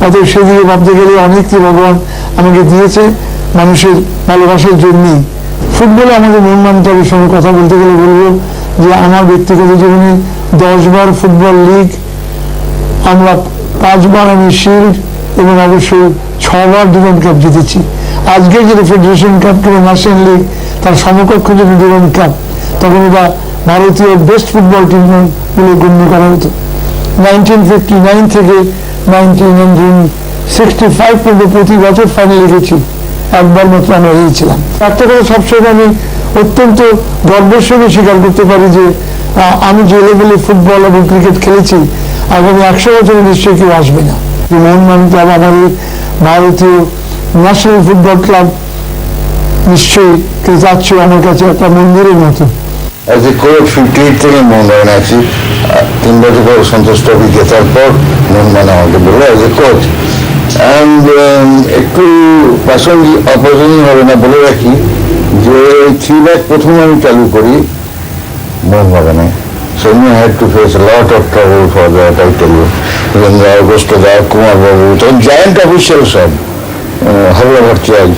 Speaker 5: অতএব সেদিকে ভাবতে গেলে অনেকটি ভগবান আমাকে দিয়েছে মানুষের ভালোবাসার জন্যই। ফুটবলে আমাদের মোহনবাগান ক্লাবের সঙ্গে কথা বলতে গেলে বলবো যে আমার ব্যক্তিগত জীবনে 10 বার ফুটবল লিগ, আমরা 5 বার আমি শিল্ড এবং অবশ্যই 6 বার ডুরান্ড কাপ জিতেছি। আজকে যেটা ফেডারেশন কাপ কিংবা ন্যাশনাল লিগ তার সমকক্ষ যেটা ডুরান্ড কাপ, তখন এটা ভারতীয় বেস্ট ফুটবল টিম বলে গণ্য করা হতো। 1959 থেকে 1965 পর্যন্ত প্রতি বছর ফাইনাল লিখেছি, একবার মাত্র আমরা হেরেছিলাম। একটা কথা সবসময় আমি অত্যন্ত গর্বের সঙ্গে স্বীকার করতে পারি যে আমি যে লেভেলে ফুটবল এবং ক্রিকেট খেলেছি আগামী 100 বছরে নিশ্চয়ই কেউ আসবে না। মোহনবাগান ক্লাব আমাদের ভারতীয় ন্যাশনাল ফুটবল ক্লাব নিশ্চয়ই কেউ যাচ্ছে আমার কাছে একটা মন্দিরের মতো।
Speaker 8: অ্যাজ এ কোচ 58 থেকে মোহনবাগান আছি, 3 বছর পর সন্তোষ ট্রফি জেতার পর মোহনবাগান আমাকে বললো অ্যাজ এ কোচ। অ্যান্ড একটু প্রাসঙ্গিক অপ্রয়োজনীয় হবে না বলে রাখি যে 3 লাখ প্রথম আমি চালু করি মোহনবাগানে। So I had to face a lot of trouble for that, I tell you. Rindra, Augusto Da, Kumar Babu, তখন জায়ান্ট অফিসিয়াল সব হাবলা ভট্টাচার্য,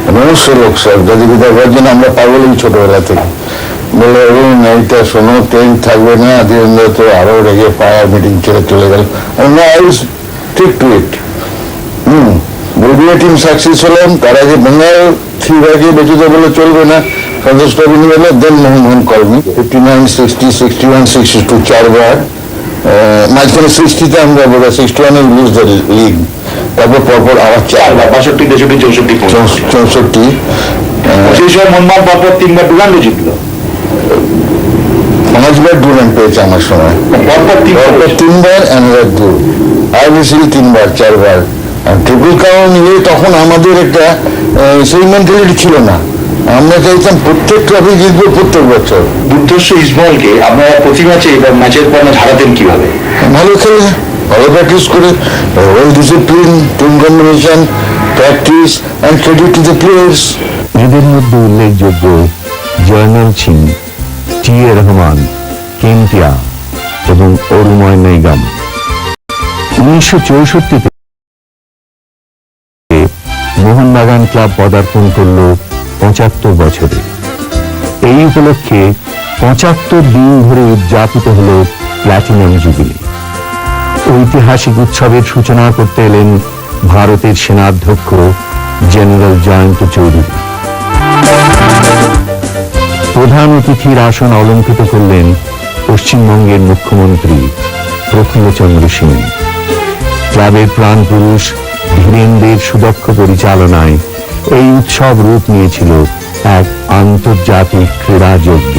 Speaker 8: সমস্ত লোক সব যাদের জন্য আমরা পাগলই ছোটবেলা থেকে বলে এইটা শোনো, ট্রেন থাকবে না, ধীরেন্দ্র তো আরো রেগে পাড়ার মিটিং ছেড়ে চলে গেল। ঠিক টু ইট। বলবিয়া টিম সাকসেস হলাম, তার আগে বেঙ্গল 3 ভাগে বেঁচে বলে চলবে না, সন্তোষ ট্রফি নিয়ে গেল, দেন মোহনবাগান কলমি 59, 60, 61, 62 4 বার, মাঝখানে 60-তে আমরা বোধ হয় 61-এ লুজ দ্য লিগ, তারপর পরপর আবার 4 বার,
Speaker 7: 62, 63, 64,
Speaker 8: 64।
Speaker 7: সেই সময় মোহনবাগান পরপর 3 বার ডুরান্ডও জিতলো,
Speaker 8: 5 বার ডুরান্ড পেয়েছে আমার সময়,
Speaker 7: পরপর
Speaker 8: 3 বার আইবিসিএল 3 বার 4 বার। ট্রিপল ক্রাউন নিয়ে তখন আমাদের একটা সেই মেন্টালিটি ছিল না, আমরা চাইতাম প্রত্যেক ট্রফি জিতবো প্রত্যেক বছর।
Speaker 7: দুর্ধর্ষ ইসমলকে আপনারা প্রতি ম্যাচে বা ম্যাচের পর ম্যাচ হারাতেন কিভাবে?
Speaker 8: ভালো খেলে, ভালো প্র্যাকটিস করে, well discipline, team combination, practice and credit to the players.
Speaker 2: এদের মধ্যে উল্লেখযোগ্য জয়নাল সিং, টি.এ. রহমান, কেন্টিয়া এবং অরুময় নেইগাম। 1964-তে মোহনবাগান ক্লাব পদার্পণ করল 75 বছরে। এই উপলক্ষে 75 দিন ধরে উদযাপিত হল প্ল্যাটিনাম জুবিলি। ঐতিহাসিক উৎসবের সূচনা করতে এলেন ভারতের সেনাধ্যক্ষ জেনারেল জয়ন্ত চৌধুরী। প্রধান অতিথির আসন অলঙ্কৃত করলেন পশ্চিমবঙ্গের মুখ্যমন্ত্রী প্রফুল্লচন্দ্র সিং। ক্লাবের প্রাণপুরুষ ধীরেন্দ্রের সুদক্ষ পরিচালনায় এই উৎসব রূপ নিয়েছিল এক আন্তর্জাতিক ক্রীড়া যজ্ঞ।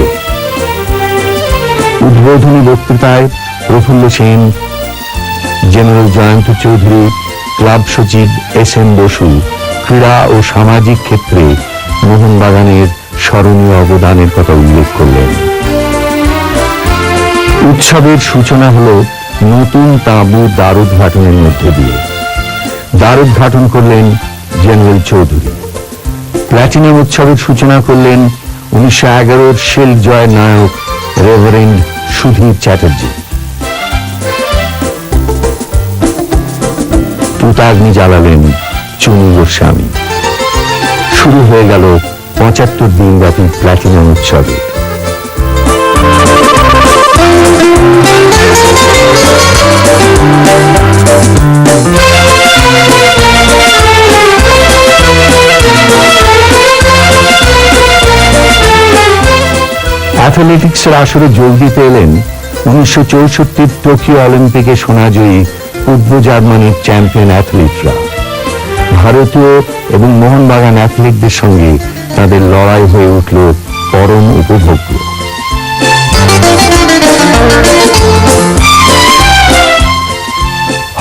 Speaker 2: উদ্বোধনী বক্তৃতায় প্রফুল্ল সেন, জেনারেল জয়ন্ত চৌধুরী, ক্লাব সচিব এস.এন. বসু ক্রীড়া ও সামাজিক ক্ষেত্রে মোহনবাগানের স্মরণীয় অবদানের কথা উল্লেখ করলেন। উৎসবের সূচনা হল নতুন তাঁবু দ্বারোদ্ঘাটনের মধ্য দিয়ে। দ্বারোদ্ঘাটন করলেন জেনারেল চৌধুরী। প্ল্যাটিনাম উৎসবের সূচনা করলেন 1911-র শিল্ড জয় নায়ক রেভারেন্ড সুধীর চ্যাটার্জি। তুতাগ্নি জ্বালালেন চুনি গোস্বামী। শুরু হয়ে গেল 75 দিনব্যাপী প্ল্যাটিনাম উৎসবে। অ্যাথলেটিক্সের আসরে যোগ দিতে এলেন 1964 টোকিও অলিম্পিকে সোনাজয়ী পূর্ব জার্মানির চ্যাম্পিয়ন অ্যাথলিটরা। ভারতীয় এবং মোহনবাগান অ্যাথলিটদের সঙ্গে তাদের লড়াই হয়ে উঠল পরম উপভোগ্য।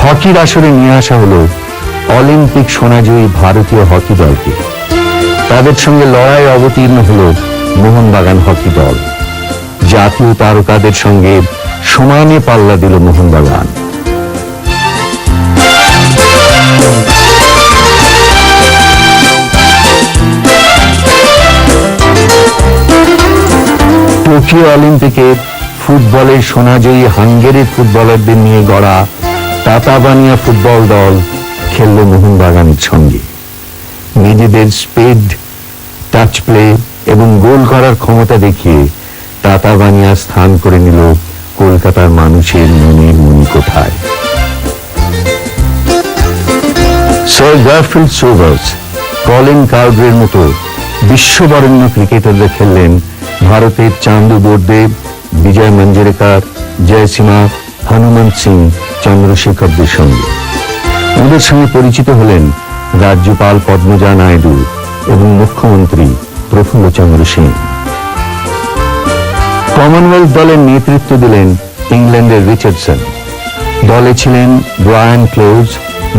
Speaker 2: হকির আসরে নিয়ে আসা হলো অলিম্পিক সোনাজয়ী ভারতীয় হকি দলকে। তাদের সঙ্গে লড়াই অবতীর্ণ হল মোহনবাগান হকি দল। জাতীয় তারকাদের সঙ্গে সমানে পাল্লা দিল মোহনবাগান। টোকিও অলিম্পিকে ফুটবলের সোনাজয়ী হাঙ্গেরির ফুটবলারদের নিয়ে গড়া তাতাবানিয়া ফুটবল দল খেলল মোহনবাগানের সঙ্গে। নিজেদের স্পিড, টাচ প্লে এবং গোল করার ক্ষমতা দেখিয়ে তাতাবানিয়া স্থান করে নিল কলকাতার মানুষের মনের মণিকোঠায়। স্যার গারফিল্ড সোবার্স, কলিন কাউড্রের মতো বিশ্ববরেণ্য ক্রিকেটাররা খেললেন ভারতের চান্দু বোরদেব, বিজয় মঞ্জরেকার, জয়সীমা, হনুমান সিং, চন্দ্রশেখরদের সঙ্গে। ওদের সঙ্গে পরিচিত হলেন রাজ্যপাল পদ্মজা নাইডু এবং মুখ্যমন্ত্রী প্রফুল্লচন্দ্র সেন। কমনওয়েলথ দলের নেতৃত্ব দিলেন ইংল্যান্ডের রিচার্ডসন। দলে ছিলেন ব্রায়ান ক্লোজ,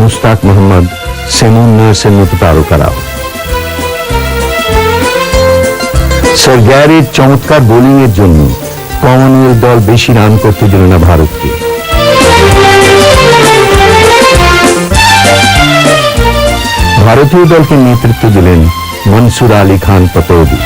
Speaker 2: মুস্তাক মোহাম্মদ, সেমন নার্সের মতো তারকারাও। স্যার গ্যারির চমৎকার বোলিং এর জন্য কমনওয়েলথ দল বেশি রান করতে দিল না ভারতকে। ভারতীয় দলকে নেতৃত্ব দিলেন মনসুর আলী খান পতৌদি।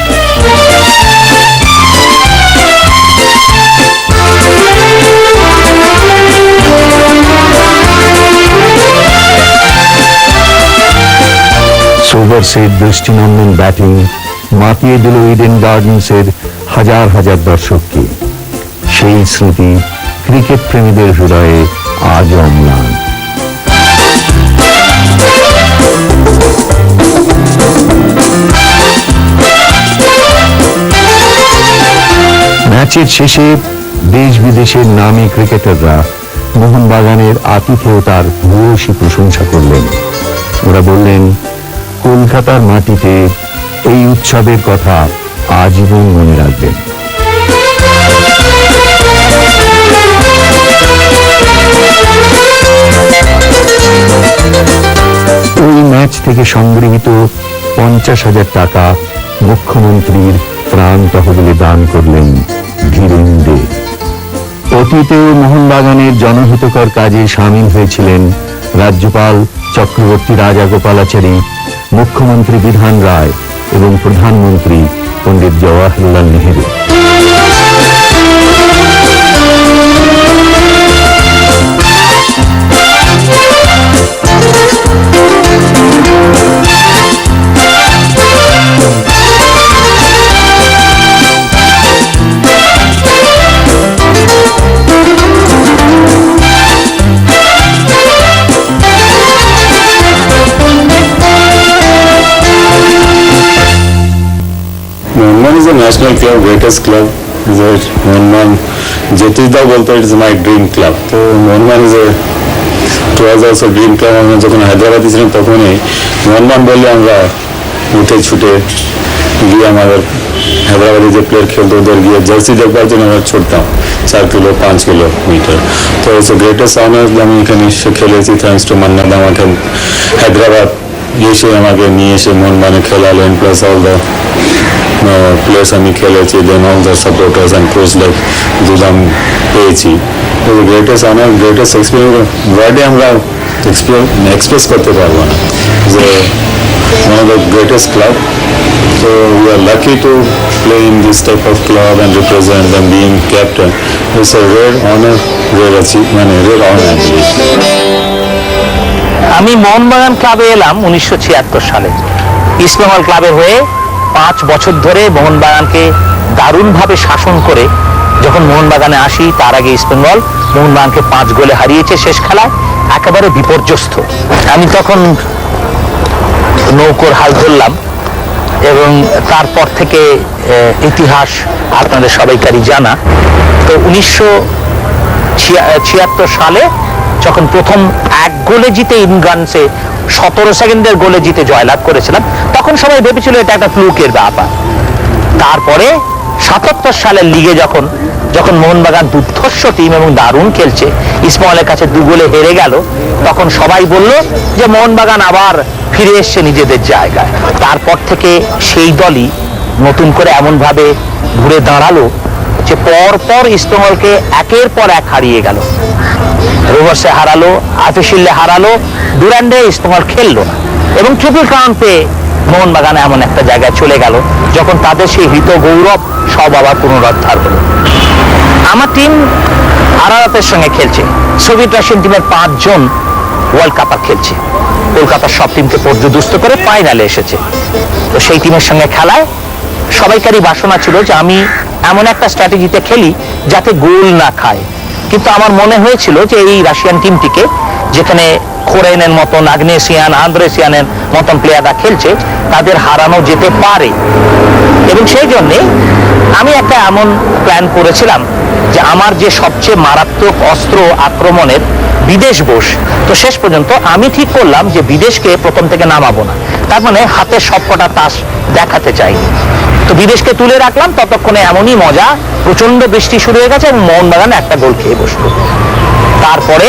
Speaker 2: সোবার্সের দৃষ্টিনন্দন ব্যাটিং মাতিয়ে দিল ইডেন গার্ডেন্সের হাজার হাজার দর্শককে। সেই স্মৃতি ক্রিকেট প্রেমীদের হৃদয়ে আজ অম্লান। ম্যাচের শেষে দেশ বিদেশের নামী ক্রিকেটাররা মোহনবাগানের আতিথেয়তার ভূয়সী প্রশংসা করলেন। ওরা বললেন, কলকাতার মাটিতে এই উৎসবের কথা আজীবন মনে রাখবেন। ওই ম্যাচ থেকে সংগৃহীত 50,000 টাকা মুখ্যমন্ত্রীর প্রাণ তহবিলে দান করলেন ধীরেন দে। অতীতেও মোহনবাগানের জনহিতকর কাজে সামিল হয়েছিলেন রাজ্যপাল চক্রবর্তী রাজাগোপালাচারী, মুখ্যমন্ত্রী বিধান রায় এবং প্রধানমন্ত্রী পণ্ডিত Jawaharlal Nehru.
Speaker 8: Mohanbagan is a national club, greatest club. Mohanbagan, Jyotisda bolte it is my dream club. So Mohanbagan was also dream club. আমরা যখন হায়দ্রাবাদে ছিলাম তখনই মোহনবাগান বললে আমরা উঠে ছুটে গিয়ে আমাদের হায়দ্রাবাদে যে প্লেয়ার খেলতো ওদের গিয়ে জার্সি দেখবার জন্য আমরা ছুটতাম 4 কিলো 5 কিলোমিটার। তো ইটস গ্রেটেস্ট অনার আমি এখানে এসে খেলেছি, থ্যাঙ্কস টু মান্নাদ আমাকে হায়দ্রাবাদ এসে আমাকে নিয়ে এসে মোহনবাগানে খেলালেন, প্লাস অল দ্য প্লেয়ার্স আমি খেলেছি, then all the supporters and coach like দুদাম পেয়েছি। তো গ্রেটেস্ট অনার, গ্রেটেস্ট এক্সপিরিয়েন্স ওয়ার্ডে আমরা এক্সপ্রেস করতে পারবো না যে one of the greatest club. So we are lucky to play in this type of club and represent them being captain. It's a rare honor, rare achievement, rare honor actually.
Speaker 6: আমি মোহনবাগান ক্লাবে এলাম 1976 সালে। ইস্টবেঙ্গল ক্লাবের হয়ে 5 বছর ধরে মোহনবাগানকে দারুণভাবে শাসন করে যখন মোহনবাগানে আসি, তার আগে ইস্টবেঙ্গল মোহনবাগানকে 5 গোলে হারিয়েছে শেষ খেলায়, একেবারে বিপর্যস্ত। আমি তখন নৌকোর হাল ধরলাম
Speaker 4: এবং তারপর থেকে ইতিহাস আপনাদের সবাইকারই জানা। তো 1976 সালে যখন প্রথম এক গোলে জিতে ইনগানসে 17 সেকেন্ডের গোলে জিতে জয়লাভ করেছিলাম, তখন সবাই ভেবেছিল এটা একটা ফ্লুকের ব্যাপার। তারপরে 77 সালের লিগে যখন মোহনবাগান দুর্ধর্ষ টিম এবং দারুণ খেলছে, ইস্টবেঙ্গলের কাছে 2 গোলে হেরে গেল, তখন সবাই বলল যে মোহনবাগান আবার ফিরে এসছে নিজেদের জায়গায়। তারপর থেকে সেই দলই নতুন করে এমনভাবে ঘুরে দাঁড়ালো যে পরপর ইস্টবেঙ্গলকে একের পর এক হারিয়ে গেল। রোভার্সে হারালো, আফিসিল্লে হারালো, ডুরান্ডে ইস্টবেঙ্গল খেললো না, এবং ট্রিপল ক্রাউন পেয়ে মোহনবাগান এমন একটা জায়গায় চলে গেল যখন তাদের সেই হৃত গৌরব সব আবার পুনরুদ্ধার হলো। আমার টিম আরারাতের সঙ্গে খেলছে, সোভিয়েত রাশিয়ান টিমের 5 জন ওয়ার্ল্ড কাপার খেলছে, কলকাতার সব টিমকে পর্যদুস্ত করে ফাইনালে এসেছে। তো সেই টিমের সঙ্গে খেলায় সবাইকারই বাসনা ছিল যে আমি এমন একটা স্ট্র্যাটেজিতে খেলি যাতে গোল না খায়। কিন্তু আমার মনে হয়েছিল যে এই রাশিয়ান টিমটিকে, যেখানে খোরেনের মতন, আগ্নেসিয়ান, আন্দ্রেসিয়ানের মতন প্লেয়াররা খেলছে, তাদের হারানো যেতে পারে। এবং সেই জন্যে আমি একটা এমন প্ল্যান করেছিলাম যে আমার যে সবচেয়ে মারাত্মক অস্ত্র আক্রমণের বিদেশ বোস, তো শেষ পর্যন্ত আমি ঠিক করলাম যে বিদেশকে প্রথম থেকে নামাবো না। তার মানে হাতের সবকটা তাস দেখাতে চাই। তো বিদেশকে তুলে রাখলাম, ততক্ষণে এমনই মজা, প্রচন্ড বৃষ্টি শুরু হয়ে গেছে এবং মোহনবাগান একটা গোল খেয়ে বসলো। তারপরে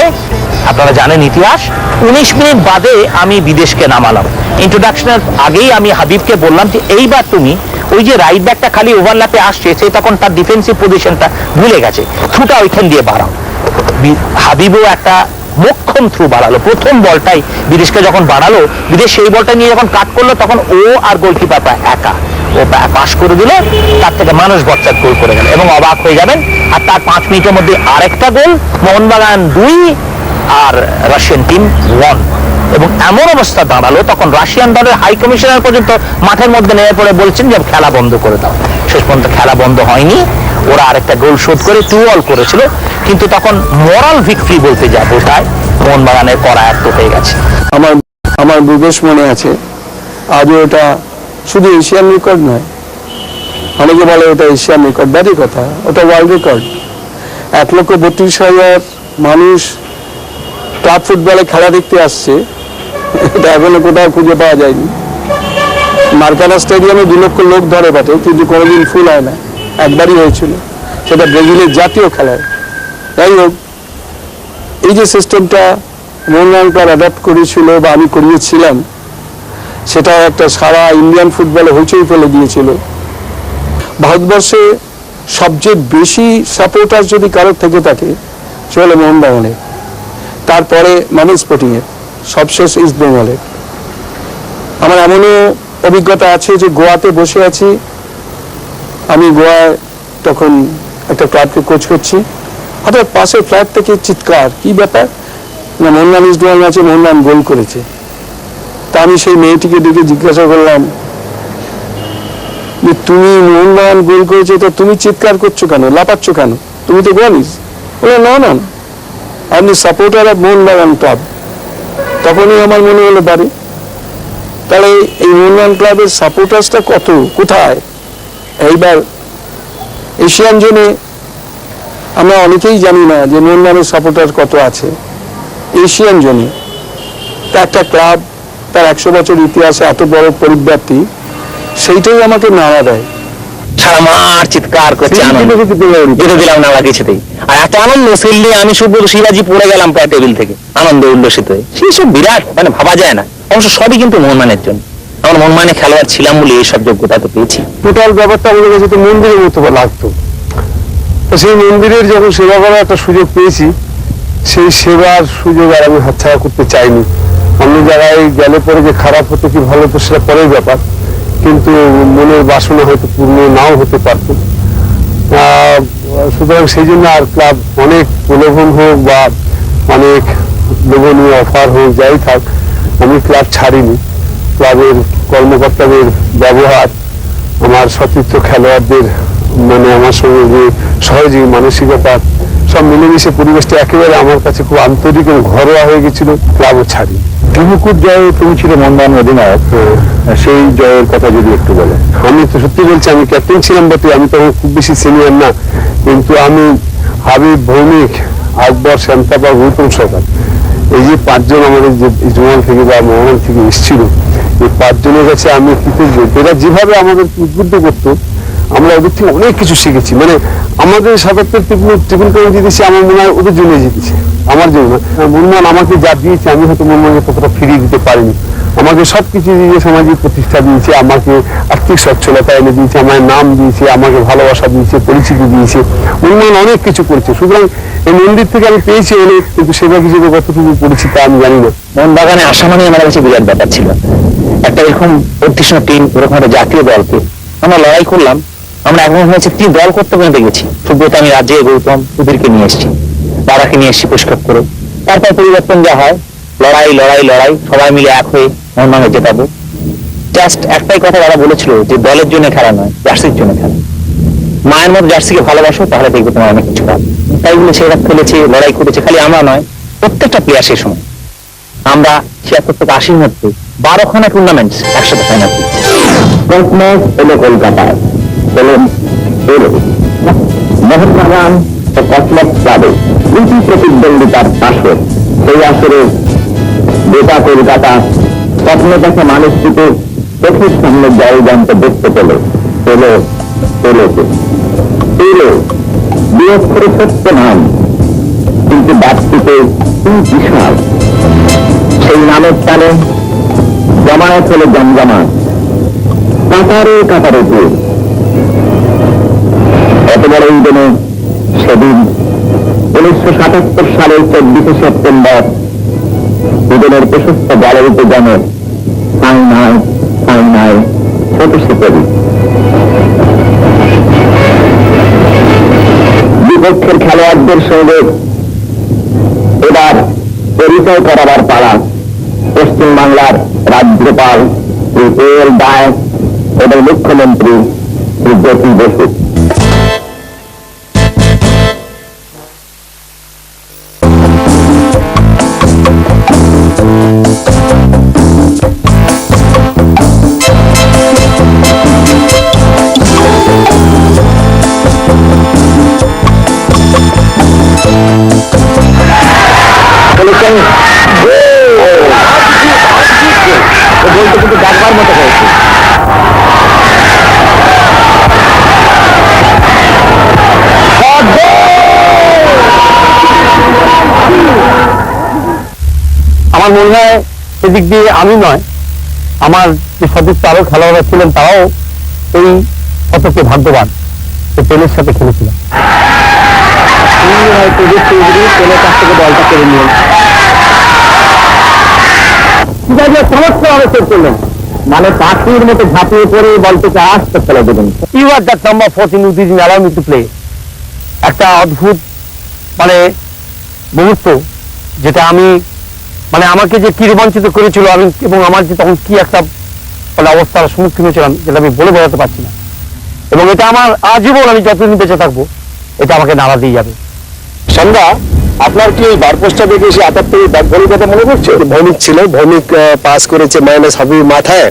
Speaker 4: আপনারা জানেন ইতিহাস, 19 মিনিট বাদে আমি বিদেশকে নামালাম। ইন্ট্রোডাকশনের আগেই আমি হাবিবকে বললাম যে এইবার তুমি ওই যে রাইট ব্যাকটা খালি ওভারল্যাপে আসছে, সে তখন তার ডিফেন্সিভ পজিশনটা ভুলে গেছে, থ্রুটা ওইখান দিয়ে বাড়াও। হাবিবও একটা মোক্ষম থ্রু বাড়ালো, প্রথম বলটাই বিদেশকে যখন বাড়ালো, বিদেশ সেই বলটা নিয়ে যখন কাট করলো, তখন ও আর গোলকিপার প্রায় একা, ও পাস করে দিল, তার থেকে মানুষ বচ্চার গোল করে গেল। এবং অবাক হয়ে যাবেন, আর তার 5 মিনিটের মধ্যে আরেকটা গোল, মোহনবাগান 2 আর রাশিয়ান টিম 1। এবং এমন অবস্থা দাঁড়ালো, তখন রাশিয়ান দলের হাই কমিশনার পর্যন্ত মাঠের মধ্যে নেমে পড়ে বলছেন যে খেলা বন্ধ করে দাও। শেষ পর্যন্ত খেলা বন্ধ হয়নি, ওরা আরেকটা গোল শোধ করে 2-2 করেছিল। কিন্তু তখন মোরাল ভিক্টরি বলতে যা বোঝায়, মোহনবাগানের করায়ত্ত হয়ে গেছে।
Speaker 5: আমার বিবেশ মনে আছে, আজও এটা শুধু এশিয়ান রেকর্ড নয়, অনেকে বলে ওটা এশিয়ান রেকর্ড, ব্যাডই কথা, ওটা ওয়ার্ল্ড রেকর্ড। 1,32,000 মানুষ ক্লাব ফুটবলে খেলা দেখতে আসছে, এটা এখনো কোথাও খুঁজে পাওয়া যায়নি। মার্কানা স্টেডিয়ামে 2 লক্ষ লোক ধরে বটে, কিন্তু কোনোদিন ফুল হয় না, একবারই হয়েছিল, সেটা ব্রাজিলের জাতীয় খেলায়। যাই হোক, এই যে সিস্টেমটা মোহনবাগান ক্লাব অ্যাডাপ্ট করেছিল বা আমি করিয়েছিলাম, সেটা একটা সারা ইন্ডিয়ান ফুটবলে হইচই ফেলে দিয়েছিল। ভারতবর্ষে সবচেয়ে বেশি সাপোর্টার যদি কারোর থেকে থাকে, সে হলো মোহনবাগানের, তারপরে মানিক স্পোর্টিংয়ের, সবশেষ ইস্ট বেঙ্গলের। আমার এমনও অভিজ্ঞতা আছে যে গোয়াতে বসে আছি, আমি গোয়ায় তখন একটা ক্লাবকে কোচ করছি, হঠাৎ পাশের ফ্ল্যাট থেকে চিৎকার, কি ব্যাপার না, মোহনবাগান ইস্ট বেঙ্গল ম্যাচে মোহনবাগান গোল করেছে। তা আমি সেই মেয়েটিকে ডেকে জিজ্ঞাসা করলাম যে তুমি মোহনবাগান গোল করেছে, তো তুমি চিৎকার করছো কেন, লাপাচ্ছ কেন, তুমি তো গোয়ালিস? বলে না না, আমি সাপোর্টার অফ মোহনবাগান ক্লাব। তখনই আমার মনে হলো বাড়ি, তাহলে এই মোহনবাগান ক্লাবের সাপোর্টার্সটা কত, কোথায়? এইবার এশিয়ান জোনে আমরা অনেকেই জানি না যে মোহনবাগানের সাপোর্টার কত আছে এশিয়ান জোনে। তা একটা ক্লাব তার 100 বছর ইতিহাসে এত বড় পরিব্যাপ্তি, সেইটাই আমাকে নাড়া দেয়।
Speaker 4: সারা মাঠ চিৎকার করছে, দিলাম না কিছুতেই। আর এত আনন্দ সেললে আমি শুধু সিরাজি পড়ে গেলাম প্রায় টেবিল থেকে, আনন্দ উল্লসিত হয়ে। সেই সব বিরাট, মানে ভাবা যায় না। অবশ্য সবই কিন্তু মোহনবাগানের জন্য, আমার মোহনবাগানে খেলোয়াড় ছিলাম বলে এইসব যোগ্যতা তো পেয়েছি।
Speaker 5: টোটাল ব্যাপারটা আমাদের কাছে তো মন্দিরের মতো লাগতো। তো সেই মন্দিরের যখন সেবা করার একটা সুযোগ পেয়েছি, সেই সেবার সুযোগ আর আমি হাতছাড়া করতে চাইনি। অন্য জায়গায় গেলে পরে যে খারাপ হতো কি ভালো হতো সেটা পরের ব্যাপার, কিন্তু মনের বাসনা হয়তো পূর্ণ নাও হতে পারত। সুতরাং সেই জন্য আর ক্লাব অনেক প্রলোভন হোক বা অনেক লোভনীয় অফার হোক, যাই থাক, আমি ক্লাব ছাড়িনি। ক্লাবের কর্মকর্তাদের ব্যবহার, আমার সতীর্থ খেলোয়াড়দের মানে আমার সঙ্গে যে সহযোগী মানসিকতা, সব মিলেমিশে পরিবেশটা একেবারে আমার কাছে খুব আন্তরিক এবং ঘরোয়া হয়ে গেছিল, ক্লাবও ছাড়ি।
Speaker 2: বিহুকুট জয়ে তুমি ছিল মোহনবাগান অধিনায়ক, তো সেই জয়ের কথা যদি একটু বলেন।
Speaker 10: আমি তো সত্যি বলছি, আমি ক্যাপ্টেন ছিলাম বটে, আমি তো খুব বেশি সিনিয়র না, কিন্তু আমি হাবিব, ভৌমিক, আকবর, শ্যামতাপা, গৌতম সরকার, এই যে পাঁচজন আমাদের যে জোয়ান থেকে বা মোহন থেকে এসেছিল, এই পাঁচজনের কাছে আমি কৃতজ্ঞ। এরা যেভাবে আমাদের উদ্বুদ্ধ করতো, আমরা ওদের থেকে অনেক কিছু শিখেছি। মানে আমাদের ৭৭ ট্রিপল ক্রাউন জিতেছি, আমার মনে হয় ওদের জন্য জিতেছি, আমার জন্য না। মোহনবাগান আমাকে যা দিয়েছে, আমি হয়তো মোহনবাগানকে ততটা ফিরিয়ে দিতে পারিনি। আমাকে সবকিছু দিয়ে সামাজিক প্রতিষ্ঠা দিয়েছে, আমাকে আর্থিক সচ্ছলতা এনে দিয়েছে, আমার নাম দিয়েছে, আমাকে ভালোবাসা দিয়েছে, পরিচিতি দিয়েছে। মোহনবাগান অনেক কিছু করেছে, সুতরাং এই মন্দির থেকে আমি পেয়েছি অনেক, কিন্তু সেবা হিসেবে কতটুকু করেছি তা আমি জানি না।
Speaker 6: মোহনবাগানে আসা মানে আমার কাছে বিরাট ব্যাপার ছিল। একটা এরকম অতিষ্ণ টিম, এরকম একটা জাতীয় দলকে আমরা লড়াই করলাম। আমরা এখন হয়েছে 3 দল করতে পর্যন্ত গেছি। সুব্রত, আমি রাজ্যে, গৌতম, ওদেরকে নিয়ে এসেছি, দাদাকে নিয়ে এসেছি পরিষ্কার করে। তারপর পরিবর্তন যা হয়, লড়াই লড়াই লড়াই, সবাই মিলে এক হয়ে মোহনবাগান জেতাবো। জাস্ট একটাই কথা দাদা বলেছিল যে দলের জন্য খেলা নয়, জার্সির জন্য খেলা। মায়ের মতো জার্সিকে ভালোবাসো, তাহলে দেখবে তোমার অনেক কিছু পাবে। তাই বলে সেটা খেলেছে, লড়াই করেছে। খালি আমরা নয়, প্রত্যেকটা প্লেয়ার সেই সময়। আমরা 76 থেকে 80-র মধ্যে 12খানা টুর্নামেন্টস একসাথে ফাইনাল।
Speaker 3: ম্যাচ এলো কলকাতায়, মোহনবাগান ও কসমস ক্লাবে দুটি প্রতিদ্বন্দ্বিতার আসর। সেই আসরে গোটা কলকাতা স্বপ্ন দেখা মানুষটিকে চোখের সামনে জয়গান্ত দেখতে পেল বৃহত্তর সত্য নাম, কিন্তু ব্যাপ্তিতে বিশাল। সেই নামের টানে জমায়েত হলো জমজমাট, কাতারে ভিড়। এত বড় ইডেনে সেদিন 1977 সালের 24শে সেপ্টেম্বর ইডেনের প্রশস্ত গ্যালারিতে যেন সাইনায় ছোটসে করি। বিপক্ষের খেলোয়াড়দের সঙ্গে এবার পরিচয় করাবার পালা পশ্চিমবাংলার রাজ্যপাল শ্রী এল দায় এবং মুখ্যমন্ত্রী শ্রী জ্যোতি বসু। বলতে কিন্তু ডাকবার মতো হয়েছে।
Speaker 10: আমার মনে হয় সেদিক দিয়ে আমি নয়, আমার যে সদস্য আরো খেলোয়াড়রা ছিলেন তারাও এই শতকে ভাগ্যবান, পেলের সাথে খেলেছিলাম। পেলের কাছ থেকে দলটা কেড়ে নিয়ে চমৎকারভাবে শেষ করলেন, মানে পাখির মতো ঝাঁপিয়ে পড়ে বলটাকে আসতে ফেলে দেবেন। You are that number 14 who didn't allow me to play। একটা অদ্ভুত মানে মুহূর্ত, যেটা আমি মানে আমাকে যে কি রোমাঞ্চিত করেছিল, আমি এবং আমার যে তখন কি একটা মানে অবস্থার সম্মুখীন হয়েছিলাম, যেটা আমি বলে বোঝাতে পারছি না। এবং এটা আমার আজীবন, আমি যতদিন বেঁচে থাকবো, এটা আমাকে নাড়া দিয়ে যাবে। সন্ধ্যা, আপনার কি এই বারপোস্টটা দেখে এসে 78 ব্যাট বলের কথা মনে পড়ছে? ভৌমিক ছিল, ভৌমিক পাস করেছে মাইনাস হাবিব মাথায়,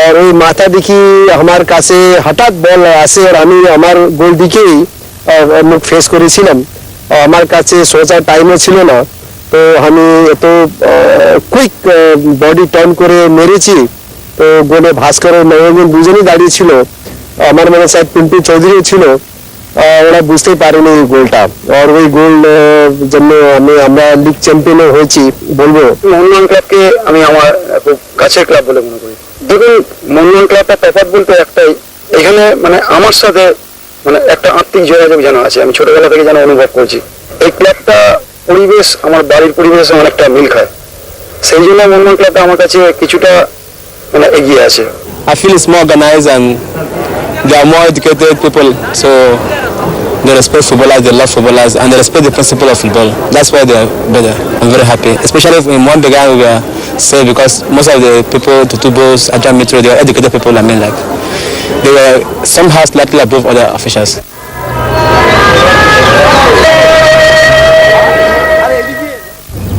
Speaker 10: আর ওই মাথা দেখি আমার কাছে হঠাৎ বল আসে, আর আমি আমার গোল দিকেই মুখ ফেস করেছিলাম। আমার কাছে সোচার টাইমও ছিল না, তো আমি এত কুইক বডি টার্ন করে মেরেছি। তো গোলে ভাস্কর ও নবীন দুজনেই দাঁড়িয়েছিল, আমার মনে হয় পিন্টু চৌধুরীও ছিল। ওরা বুঝতেই পারেনি এই গোলটা, আর ওই গোল জন্য আমরা লিগ চ্যাম্পিয়নও হয়েছি। বলবো মোহনবাগান ক্লাবকে আমি আমার খুব কাছের ক্লাব বলে মনে করি। দেখুন, মোহনবাগান ক্লাবটা তফাৎ বলতে একটাই, এখানে মানে আমার সাথে মানে একটা আত্মিক যোগাযোগ যেন আছে, আমি ছোটবেলা থেকে যেন অনুভব করছি। এই ক্লাবটা পরিবেশ, আমার বাড়ির পরিবেশ অনেকটা মিল খায়, সেই জন্য মোহনবাগান ক্লাবটা আমার কাছে কিছুটা মানে এগিয়ে আছে।
Speaker 11: I feel it's more organized and they are more educated people, so they respect footballers, they love footballers, and they respect the principle of football. That's why they are better. I'm very happy, especially in one began we were safe because most of the people to Tubos, Ajah Metro, they are educated people. I mean, like they were somehow slightly above other officials.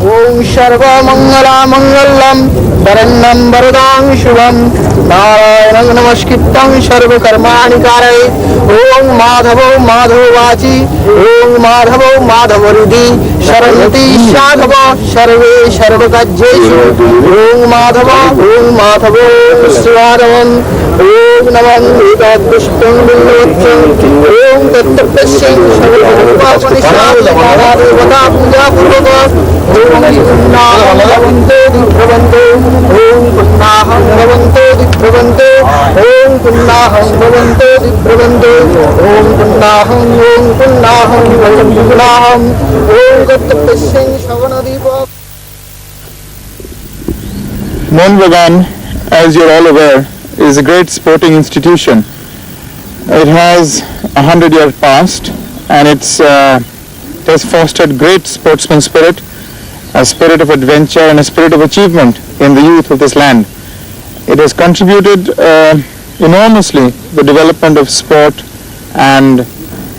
Speaker 10: ও
Speaker 1: सर्वमङ्गलामङ्गल्यं शरण्यं वरदां शुभं नारायणं नमस्कृतं सर्वकर्माणि कारये ॐ माधवो माधववाची ॐ माधवो माधवहृदि शरणति साधव सर्वे सर्वकार्येषु ॐ माधवो स्वाधवं ॐ नमः पुष्पं बिल्ववृक्षं ॐ तत्तपस्यं सर्वदेवता पूजा पूर्वक ॐ पुन्नाहं भवन्तो दिग्भ्रवन्तो ॐ पुन्नाहं भवन्तो दिग्भ्रवन्तो ॐ पुन्नाहं भवन्तो दिग्भ्रवन्तो ॐ पुन्नाहं ॐ तत्तपस्यं श्रवणदीप
Speaker 12: Mohun Bagan, as you're all aware, is a great sporting institution. It has 100-year past, and it has fostered great sportsman spirit, a spirit of adventure and a spirit of achievement in the youth of this land. It has contributed enormously the development of sport and,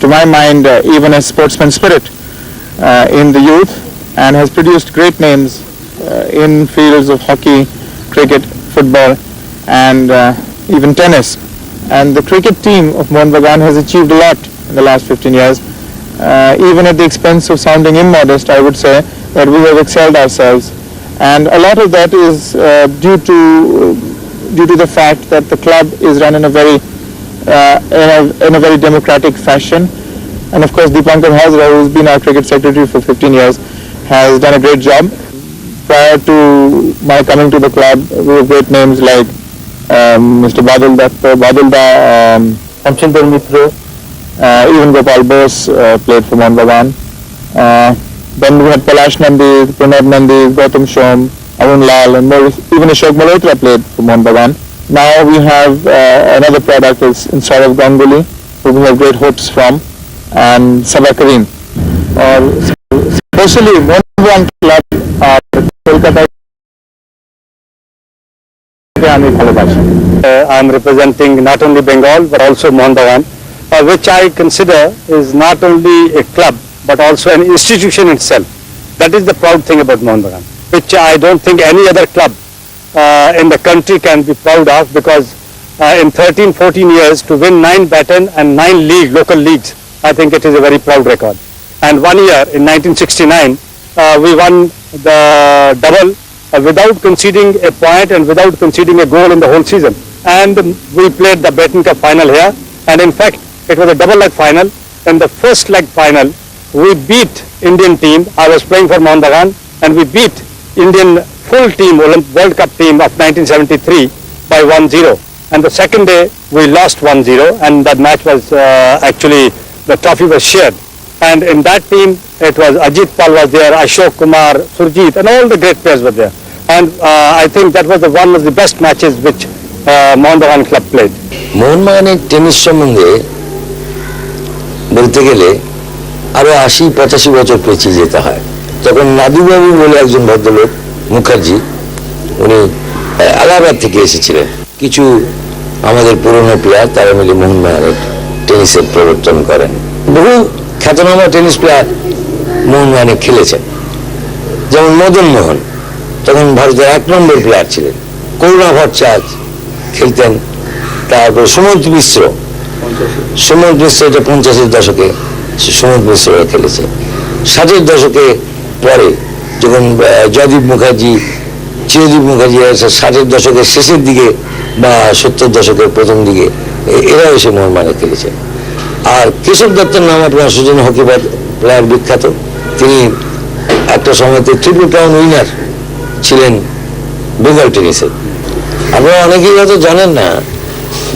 Speaker 12: to my mind, even a sportsman spirit in the youth, and has produced great names in fields of hockey, cricket, football, and even tennis. And the cricket team of Mohun Bagan has achieved a lot in the last 15 years. Even at the expense of sounding immodest, I would say that we have excelled ourselves. And a lot of that is due to the fact that the club is run in a very democratic fashion. And of course, Deepankar Hazra, who's been our cricket secretary for 15 years, has done a great job. Prior to my coming to the club, we have great names like Mr. Badal Ramchandra Mitra, even Gopal Bose played for Mohun Bagan. Then we had Palash Nandi, Pranab Nandi, Gautam Shom, Arun Lal, and more, even Ashok Malhotra played for Mohun Bagan. Now we have another product is in Saurav Ganguly, who we have great hopes from, and Sabah Karim. Especially Mohun Bagan club Kolkata.
Speaker 10: I'm representing not only Bengal but also Mohun Bagan, which I consider is not only a club but also an institution itself. That is the proud thing about Mohun Bagan, which I don't think any other club in the country can be proud of, because in 13-14 years to win 9 baton and 9 local leagues, I think it is a very proud record. And one year in 1969 we won the double without conceding a point and without conceding a goal in the whole season. And we played the Baton Cup final here, and in fact it was a double leg final. In the first leg final we beat Indian team. I was playing for Mohun Bagan, and we beat Indian full team, World Cup team of 1973 by 1-0. And the second day we lost 1-0, and that match was actually the trophy was shared. And in that team it was Ajit Pal was there, Ashok Kumar, Surjit, and all the great players were there. And I think that was one of the best matches which Mohun Bagan club played.
Speaker 7: মোহন বাগানের tennis সম্বন্ধে বলতে গেলে আরো 80-85 বছর পেছিয়ে যেতে হয়। তখন নাদুবাবু বলে একজন ভদ্রলোক, মুখার্জি, উনি আলাহাবাদ থেকে এসেছিলেন। কিছু আমাদের পুরনো প্লেয়ার তারা মিলে মোহন বাগানের টেনিসের প্রবর্তন করেন। বহু খ্যাতনামা টেনিস প্লেয়ার মোহন বাগানে খেলেছেন, যেমন মদন মোহন তখন ভারতের 1 নম্বর প্লেয়ার ছিলেন। করুণা ভট্টাচার্য খেলতেন, তারপর সুমন্ত মিশ্র এটা 50-এর দশকে সুমন্ত মিশ্র খেলেছে। 60-এর দশকে পরে যখন জয়দীপ মুখার্জি, চিরদীপ মুখার্জি 60-এর দশকের শেষের দিকে বা 70-এর দশকের প্রথম দিকে এরা এসে মোহন বাগানে খেলেছে। আর কেশব দত্তের নাম আপনার সুজন হকি প্লেয়ার বিখ্যাত, তিনি একটা সময়তে ট্রিপল ক্রাউন উইনার ছিলেন বেঙ্গল টেনিসে। আপনারা অনেকেই হয়তো জানেন না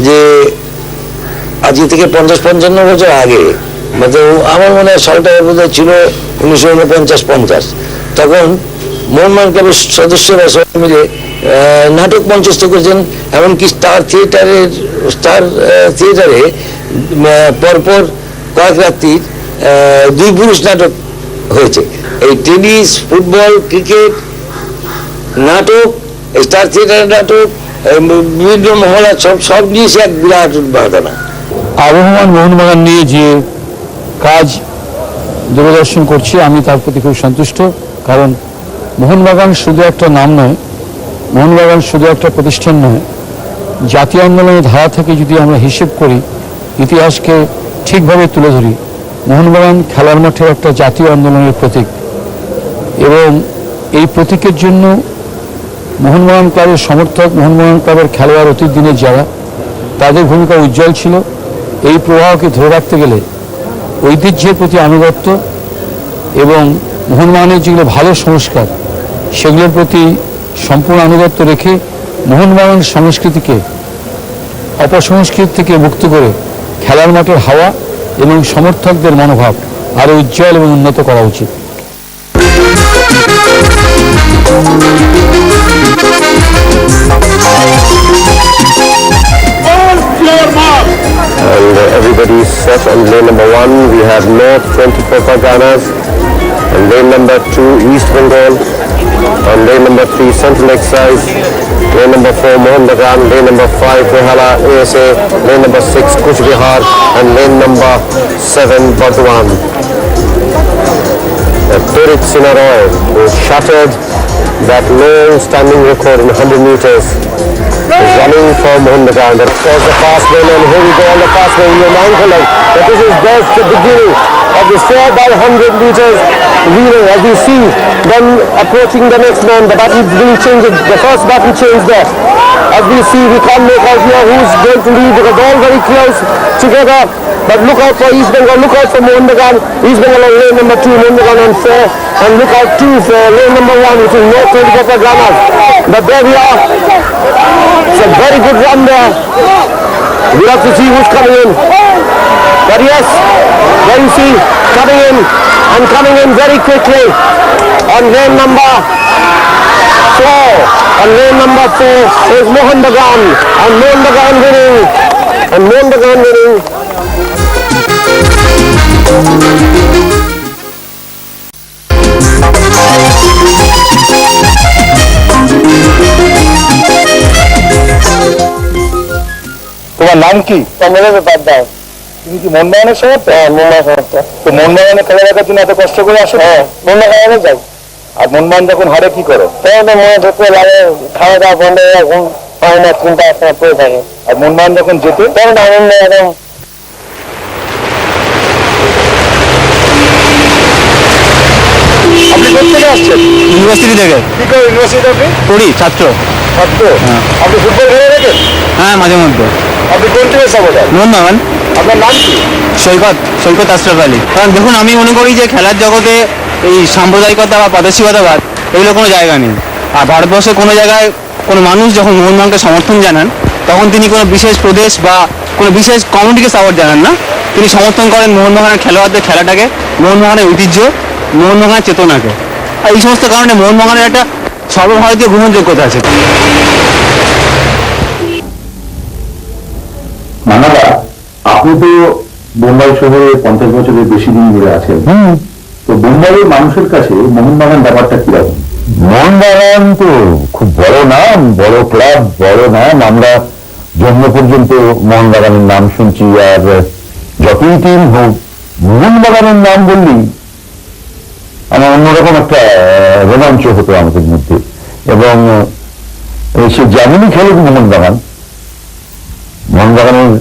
Speaker 7: যে আজকে থেকে 50-55 বছর আগে, আমার মনে হয় সালটা বোধহয় ছিল 1949-50, তখন মোহন বাগান ক্লাবের সদস্যরা সবাই মিলে নাটক মঞ্চস্থ করেছেন। এমনকি স্টার থিয়েটারে পরপর কয়েক রাত্রির 2 পুরুষ নাটক হয়েছে। এই টেনিস, ফুটবল, ক্রিকেট, নাটক, স্টার থিয়েটারের নাটক, বিভিন্ন মহড়া সব নিয়ে সে এক বিরাট ঘটনা।
Speaker 13: আবহমান মোহনবাগান নিয়ে যে কাজ দূরদর্শন করছে, আমি তার প্রতি খুব সন্তুষ্ট, কারণ মোহনবাগান শুধু একটা নাম নয়, মোহনবাগান শুধু একটা প্রতিষ্ঠান নয়, জাতীয় আন্দোলনের ধারা থেকে যদি আমরা হিসেব করি, ইতিহাসকে ঠিকভাবে তুলে ধরি, মোহনবাগান খেলার মাঠে একটা জাতীয় আন্দোলনের প্রতীক। এবং এই প্রতীকের জন্য মোহনবাগান ক্লাবের সমর্থক, মোহনবাগান ক্লাবের খেলোয়াড় অতীত দিনের যারা, তাদের ভূমিকা উজ্জ্বল ছিল। এই প্রবাহকে ধরে রাখতে গেলে ঐতিহ্যের প্রতি আনুগত্য এবং মোহনবাগানের যেগুলো ভালো সংস্কার, সেগুলোর প্রতি সম্পূর্ণ আনুগত্য রেখে মোহনবাগান সংস্কৃতিকে অপসংস্কৃতি থেকে মুক্ত করে খেলার মাঠের হাওয়া এবং সমর্থকদের মনোভাব আরও উজ্জ্বল এবং উন্নত করা উচিত।
Speaker 9: And everybody is set on lane number 1. We have North 24 Parganas. On lane number 2, East Bengal. On lane number 3, Central Excise. Lane number 4, Mohanbagan. Lane number 5, Rehala ASA. Lane number 6, Kuch Bihar. And lane number 7, Bardwan. Turit Sinaroy, who shattered that long standing record in 100 meters. Is running for Mohanbagan. That was the fast lane, and here we go on the fast lane. You're mindful that this is just the beginning of the 4x100 meters relay. As you see them approaching the next man, the button will change it. The first button changed there. As we see, we can't make out here who's going to lead because all very close together. But look out for East Bengal, look out for Mohanbagan. East Bengal on lane number 2, Mohanbagan on 4. And look out too for lane number 1, which is North 24 Parganas. But there we are. It's a very good run there. We'll have to see who's coming in. But yes, there you see, coming in and coming in very quickly on lane number 4. On lane number 4 is Mohanbagan. And Mohanbagan winning. And Mohanbagan winning.
Speaker 10: তোমার নাম কি? তুমি কি মোহনবাগানের সমর্থক? হ্যাঁ, মোহনবাগানের সমর্থক। তো মোহনবাগানে খেলা দেখার জন্য এত কষ্ট করে আসো? হ্যাঁ, মোহনবাগানে যাই। আর মোহনবাগান যখন হারে কি করো? তখন তো মনে ধরতে লাগে, খাওয়া দাওয়া বন্ধ হয়ে যায়, ঘুম হয় না, চিন্তা একটা পড়ে থাকে। আর মোহনবাগান যখন যেতে তখন আনন্দ একদম। আপনি কোথা থেকে আসছেন?
Speaker 11: ইউনিভার্সিটি থেকে।
Speaker 10: কি করে ইউনিভার্সিটি আপনি?
Speaker 11: পড়ি, ছাত্র।
Speaker 10: ছাত্র? আপনি ফুটবল খেলে দেখেন?
Speaker 11: হ্যাঁ, মাঝে মধ্যে।
Speaker 10: আপনি কোন টিমের সাপোর্টার?
Speaker 11: মোহনবাগান।
Speaker 10: আপনার নাম কি?
Speaker 11: সৈকত আশরাফ আলী। কারণ দেখুন, আমি মনে করি যে খেলার জগতে এই সাম্প্রদায়িকতা বা প্রাদেশিকতাবাদ এগুলো কোনো জায়গা নেই। আর ভারতবর্ষের কোনো জায়গায় কোনো মানুষ যখন মোহনবাগানকে সমর্থন জানান, তখন তিনি কোনো বিশেষ প্রদেশ বা কোনো বিশেষ কমিউনিটিকে সাপোর্ট জানান না। তিনি সমর্থন করেন মোহনবাগানের খেলোয়াড়দের খেলাটাকে, মোহনবাগানের ঐতিহ্য, মোহনবাগানের চেতনাকে। আর এই সমস্ত কারণে মোহনবাগানের একটা সর্বভারতীয় গ্রহণযোগ্যতা আছে।
Speaker 2: মানাদা, আপনি তো বোম্বাই শহরে 50 বছরের বেশি দিন ধরে আছেন। তো বোম্বাইয়ের মানুষের কাছে মোহনবাগান ব্যাপারটা কিরকম? মোহনবাগান তো খুব বড় নাম, বড় ক্লাব, বড় নাম। আমরা জন্ম পর্যন্ত মোহনবাগানের নাম শুনছি। আর যতই টিম হোক, মোহনবাগানের নাম বললেই আমার অন্যরকম একটা রোমাঞ্চ হতো আমাদের মধ্যে। এবং সে যেমনই খেলুক মোহনবাগানের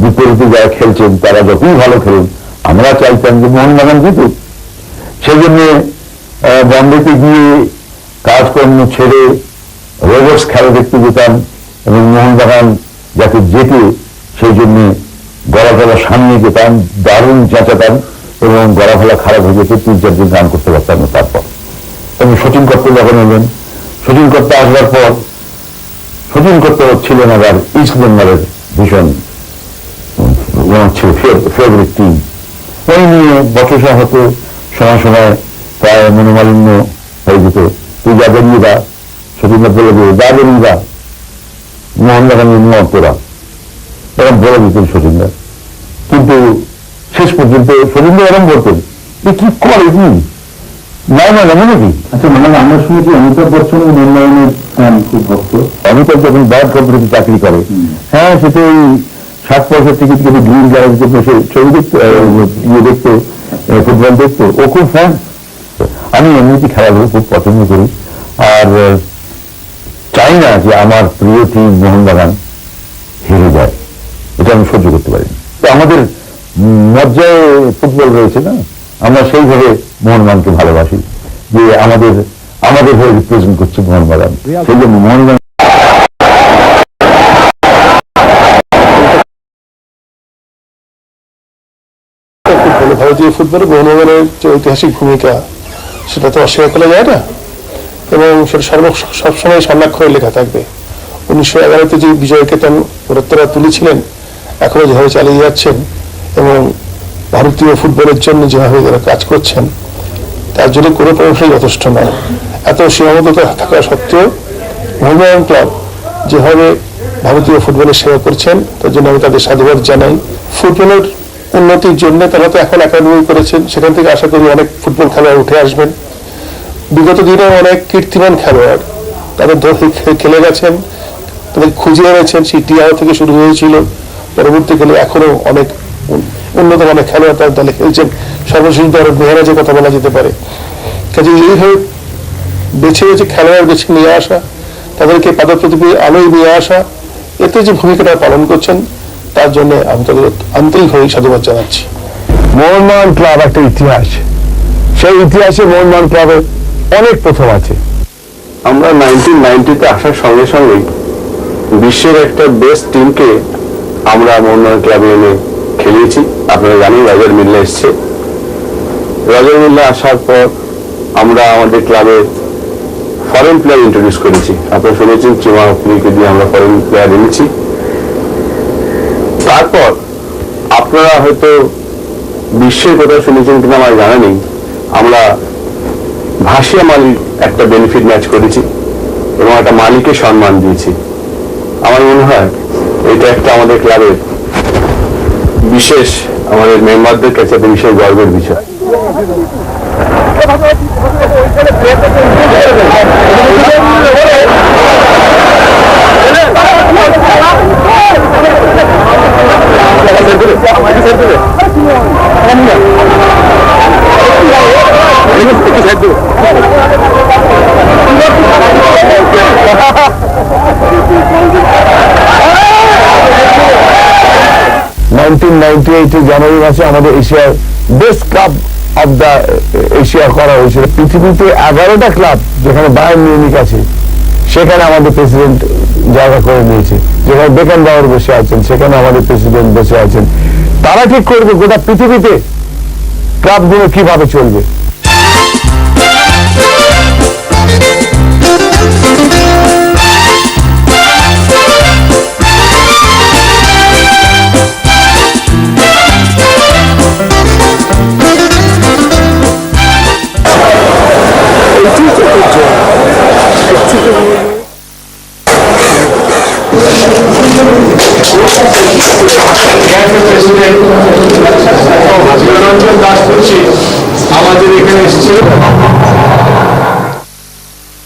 Speaker 2: বিপরীতে যারা খেলছেন তারা যতই ভালো খেলুন, আমরা চাইতাম যে মোহনবাগান জিতুক। সেই জন্য বম্বেতে গিয়ে কাজকর্ম ছেড়ে রোবটস খেলা দেখতে যেতাম এবং মোহনবাগান যাতে জেতে সেই জন্য গলা ফেলা সামনে যেতাম, দারুণ চেঁচাতাম এবং গলা ফেলা খারাপ হয়ে যেত, 3-4 দিন গান করতে পারতাম না। তারপর এবং শচীন কর্তা যখন এলেন, শচীন কর্তা আসবার পর শচীন কর্তা ছিলেন আবার ইস্ট বেঙ্গলের ভীষণ ছিল ফেভারিট টিম। ওই নিয়ে বচসা হতো, সময় সময় প্রায় মনোমালিন্য হয়ে যেত। তুই যা বেরিয়ে দা, শচীনরা বলে দেবে যা বেরিয়ে দা, মোহনবাগানের মতরা এরকম বলে দিতেন শচীনরা। কিন্তু শেষ পর্যন্ত শচীনরা এরকম বলতেন যে কি করে কি না না জানো নাকি? আচ্ছা, মানে আমরা শুনেছি অমিতাভ বচ্চন মোহনবাগানের খুব ভক্ত। অমিতাভ যখন ব্যাড কোম্পানিতে চাকরি করে, হ্যাঁ, সেটা ওই 7 পয়সার টিকিট কেটে গ্রিন গ্যালারিতে বসে ছবি দেখতো, ইয়ে দেখতো, ফুটবল দেখতো। ও খুব ফ্যান। আমি এমনিতে খেলাধুলো খুব পছন্দ করি, আর চাই না যে আমার প্রিয় টিম মোহনবাগান হেরে যায়, এটা আমি সহ্য করতে পারি না। তো আমাদের মজ্জায় ফুটবল রয়েছে না, আমরা সেইভাবে মোহনবাগানকে ভালোবাসি, যে আমাদের হয়ে রিপ্রেজেন্ট করছে মোহনবাগান, সেই জন্য মোহনবাগান
Speaker 12: ভারতীয় ফুটবলে মোহনবাগানের যে ঐতিহাসিক ভূমিকা সেটা তো অস্বীকার করা যায় না, এবং সেটা সবসময় স্বর্ণাক্ষরে লেখা থাকবে। 1911-তে যে বিজয় কেতন ওরা তুলেছিলেন, এখনো যেভাবে চালিয়ে যাচ্ছেন এবং ভারতীয় ফুটবলের জন্য যেভাবে তারা কাজ করছেন, তার জন্য কোনো প্রশংসাই যথেষ্ট নয়। এত সীমাবদ্ধতা থাকা সত্ত্বেও মোহনবাগান ক্লাব যেভাবে ভারতীয় ফুটবলের সেবা করছেন, তার জন্য আমি তাদের সাধুবাদ জানাই। ফুটবলের উন্নতির জন্য তারা তো এখন একাডেমি করেছেন, সেখান থেকে আশা করি অনেক ফুটবল খেলোয়াড় উঠে আসবেন। বিগত দিনে অনেক কীর্তিমান খেলোয়াড় তাদের খেলে গেছেন, তাদের খুঁজে এনেছেন। সেই টিআও থেকে শুরু হয়েছিল, পরবর্তীকালে এখনো অনেক উন্নত মানের খেলোয়াড় তার দলে খেলছেন। সর্বশেষ ধরো মেহরাজের কথা বলা যেতে পারে। কাজে এইভাবে বেছে বেছে খেলোয়াড় বেছে নিয়ে আসা, তাদেরকে পাদপ্রদীপে আলোয় নিয়ে আসা, এতে যে ভূমিকাটা পালন করছেন তার জন্য আমি তাদের আন্তরিকভাবে সাধুবাদ জানাচ্ছি।
Speaker 3: মোহনবাগান ক্লাব একটা ইতিহাস, সেই ইতিহাসে মোহনবাগান ক্লাবের অনেক প্রথম আছে।
Speaker 8: আমরা 1990-তে আসার সঙ্গে সঙ্গেই বিশ্বের একটা বেস্ট টিমকে আমরা মোহনবাগান ক্লাবে এনে খেলিয়েছি। আপনারা জানেন রজার মিল্লা এসছে। রজার মিল্লা আসার পর আমরা আমাদের ক্লাবে ফরেন প্লেয়ার ইন্ট্রোডিউস করেছি। আপনারা শুনেছেন চিমা হকলিকে দিয়ে আমরা ফরেন প্লেয়ার এনেছি। তারপর আপনারা হয়তো বিশ্বের কথা শুনেছেন কিনা আমার জানা নেই, আমরা ভাসিয়া মালিক একটা বেনিফিট ম্যাচ করেছি এবং একটা মালিককে সম্মান দিয়েছি। আমার মনে হয় এটা একটা আমাদের ক্লাবের বিশেষ, আমাদের মেম্বারদের কাছে একটা বিশেষ গর্বের বিষয়।
Speaker 3: 1998 জানুয়ারি মাসে আমাদের এশিয়ার best club of the Asia করা হয়েছিল। পৃথিবীতে 11টা ক্লাব যেখানে বায়ার্ন মিউনিখ আছে, সেখানে আমাদের প্রেসিডেন্ট জায়গা করে নিয়েছে। যেখানে বেকেনবাওয়ার বসে আছেন, সেখানে আমাদের প্রেসিডেন্ট বসে আছেন। তারা ঠিক করবে গোটা পৃথিবীতে ক্লাবগুলো কিভাবে চলবে।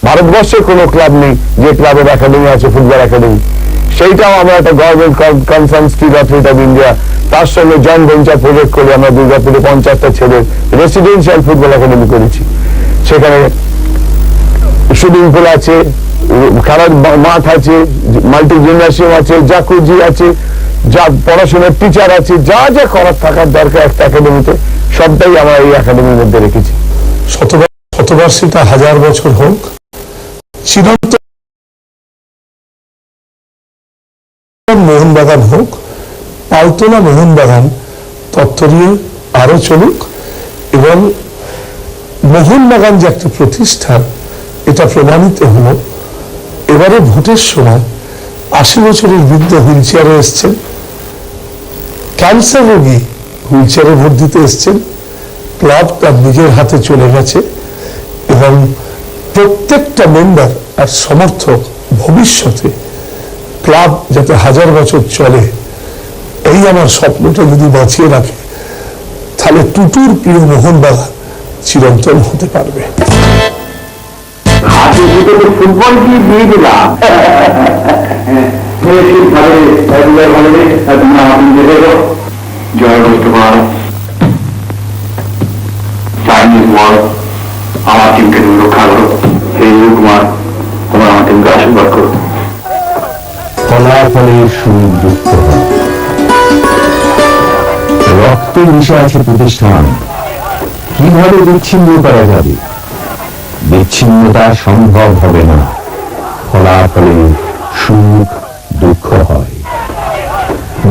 Speaker 3: ভারতবর্ষে কোনো ক্লাব নেই যে ক্লাবের একাডেমি আছে, ফুটবল একাডেমি। সেইটাও আমরা একটা government concern Steel Authority of India, তার সঙ্গে জয়েন্ট ভেঞ্চার প্রজেক্ট করে আমরা দুর্গাপুরে 50টা ছেলের রেসিডেন্সিয়াল ফুটবল একাডেমি করেছি। সেখানে সুইমিং পুল আছে, খেলার মাঠ আছে, মাল্টি জিমনাসিয়াম আছে, জাকুজি আছে, যা পড়াশোনার টিচার আছে, যা যা করার থাকার দরকার একটা একাডেমিতে, সবটাই আমরা এই একাডেমির মধ্যে রেখেছি।
Speaker 12: শতবার্ষিকী 1000 বছর হোক, চিরন্তন মোহনবাগান হোক, পালতোলা মোহনবাগান তত্ত্বরিয়ে আরো চলুক, এবং মোহনবাগান যে একটা প্রতিষ্ঠান এটা প্রমাণিত হলো। এবারে ভোটের সময় 80 বছরের বৃদ্ধ হুইল চেয়ারে এসছেন, ক্যান্সার রোগী হুইল চেয়ারে ভোট দিতে এসছেন। ক্লাব তার নিজের হাতে চলে গেছে এবং প্রত্যেকটা মেম্বার আর সমর্থক ভবিষ্যতে ক্লাব যাতে 1000 বছর চলে, এই আমার স্বপ্নটা যদি বাঁচিয়ে রাখে, তাহলে টুটুর প্রিয় মোহনবাগান চিরন্তন হতে পারবে।
Speaker 3: ফুটবল কি দিয়ে দিলাম জয় করতে পারো। চাইনিজ ওয়ার্ল্ড আমার
Speaker 2: অনেক দুঃখ হয়। রক্তে মিশে আছে প্রতিষ্ঠান, কিভাবে বিচ্ছিন্ন করা যাবে? বিচ্ছিন্নতা সম্ভব হবে না, ফলাফলে সুখ দুঃখ হয়।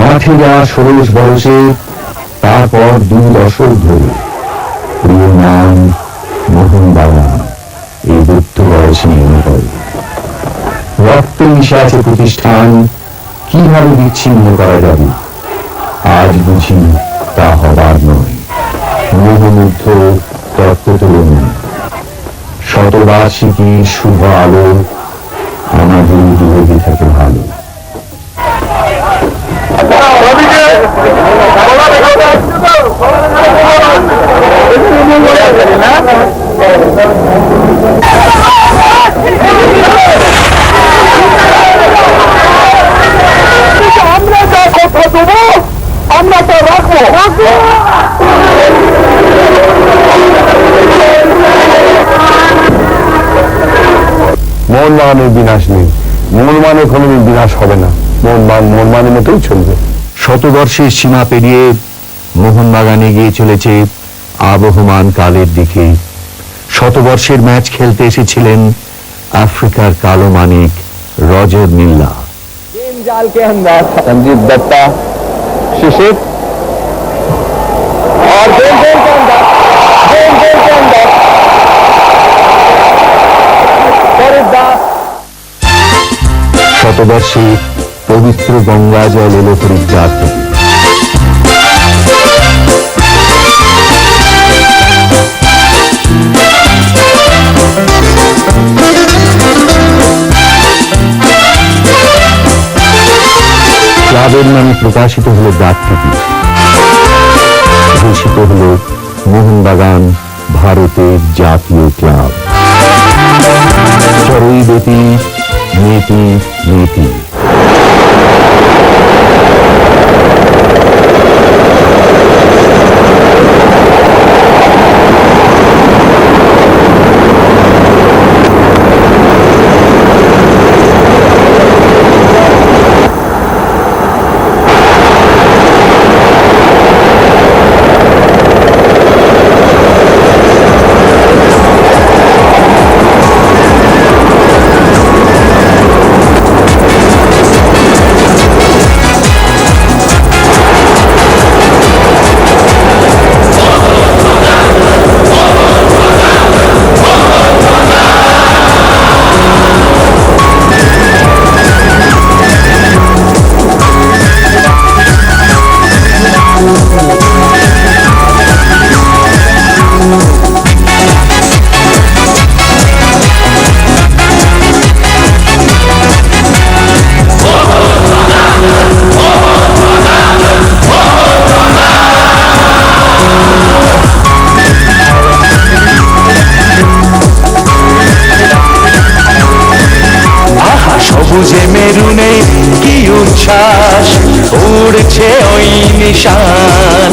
Speaker 2: মাঠে যাওয়া 16 বয়সে, তারপর 2 দশক ধরে প্রিয় নাম মোহনবাগান, এই বৃদ্ধ বয়সে মনে করে। রক্তে মিশে আছে প্রতিষ্ঠান, কিভাবে বিচ্ছিন্ন করা যাবে? আজ বুঝি তা হবার নয়। মোহমুগ্ধ তত্ত্বতরুণী, শতবার্ষিকীর শুভ আলো আমাদের ডুবে থাকে ভালো।
Speaker 10: আমরা যা কথা দেবো আমরা তো রাখবো।
Speaker 8: মোহনবাগানের বিনাশ নেই, মোহনবাগানের কোনোদিন বিনাশ হবে না। মোহনবাগানের মতোই চলবে।
Speaker 2: শতবর্ষের সীমা পেরিয়ে মোহনবাগান এগিয়ে চলেছে আবহমান কালের দিকে। শতবর্ষের ম্যাচ খেলতে এসেছিলেন আফ্রিকার কালো মানিক রজার মিল্লা।
Speaker 6: जाल के अंदर संजीव दत्ता, शिशिर और गेंद के अंदर
Speaker 2: শতবর্ষে পবিত্র গঙ্গা জল এলো হরিদ্বার থেকে। ক্লাবের নামে প্রকাশিত হলো ডাকটিকিট, ঘোষিত হলো মোহনবাগান ভারতের জাতীয় ক্লাব। চড়ুই বেটি মেয়েটি মেয়েটি।
Speaker 1: সবুজে মেরুনে কি উচ্ছ্বাস, উড়ছে ওই নিশান।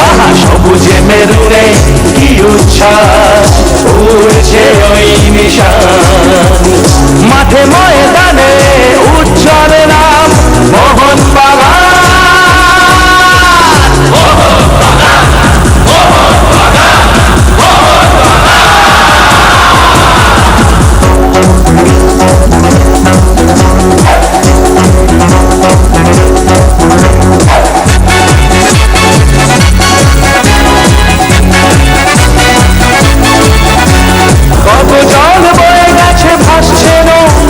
Speaker 1: আহা সবুজে মেরুনে কি উচ্ছ্বাস, উড়ছে ওই নিশান। মাঠে ময়দানে উজ্জ্বল নাম মোহনবাগান। কত জল বয়ে গেছে ভাসছে রঙ্গ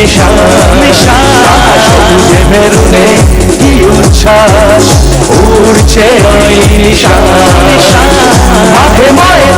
Speaker 1: নিশান নিশান সবুজে মেরুনে কি উচ্ছ্বাস উড়ছে ওই নিশান নিশান মাঠে ময়দানে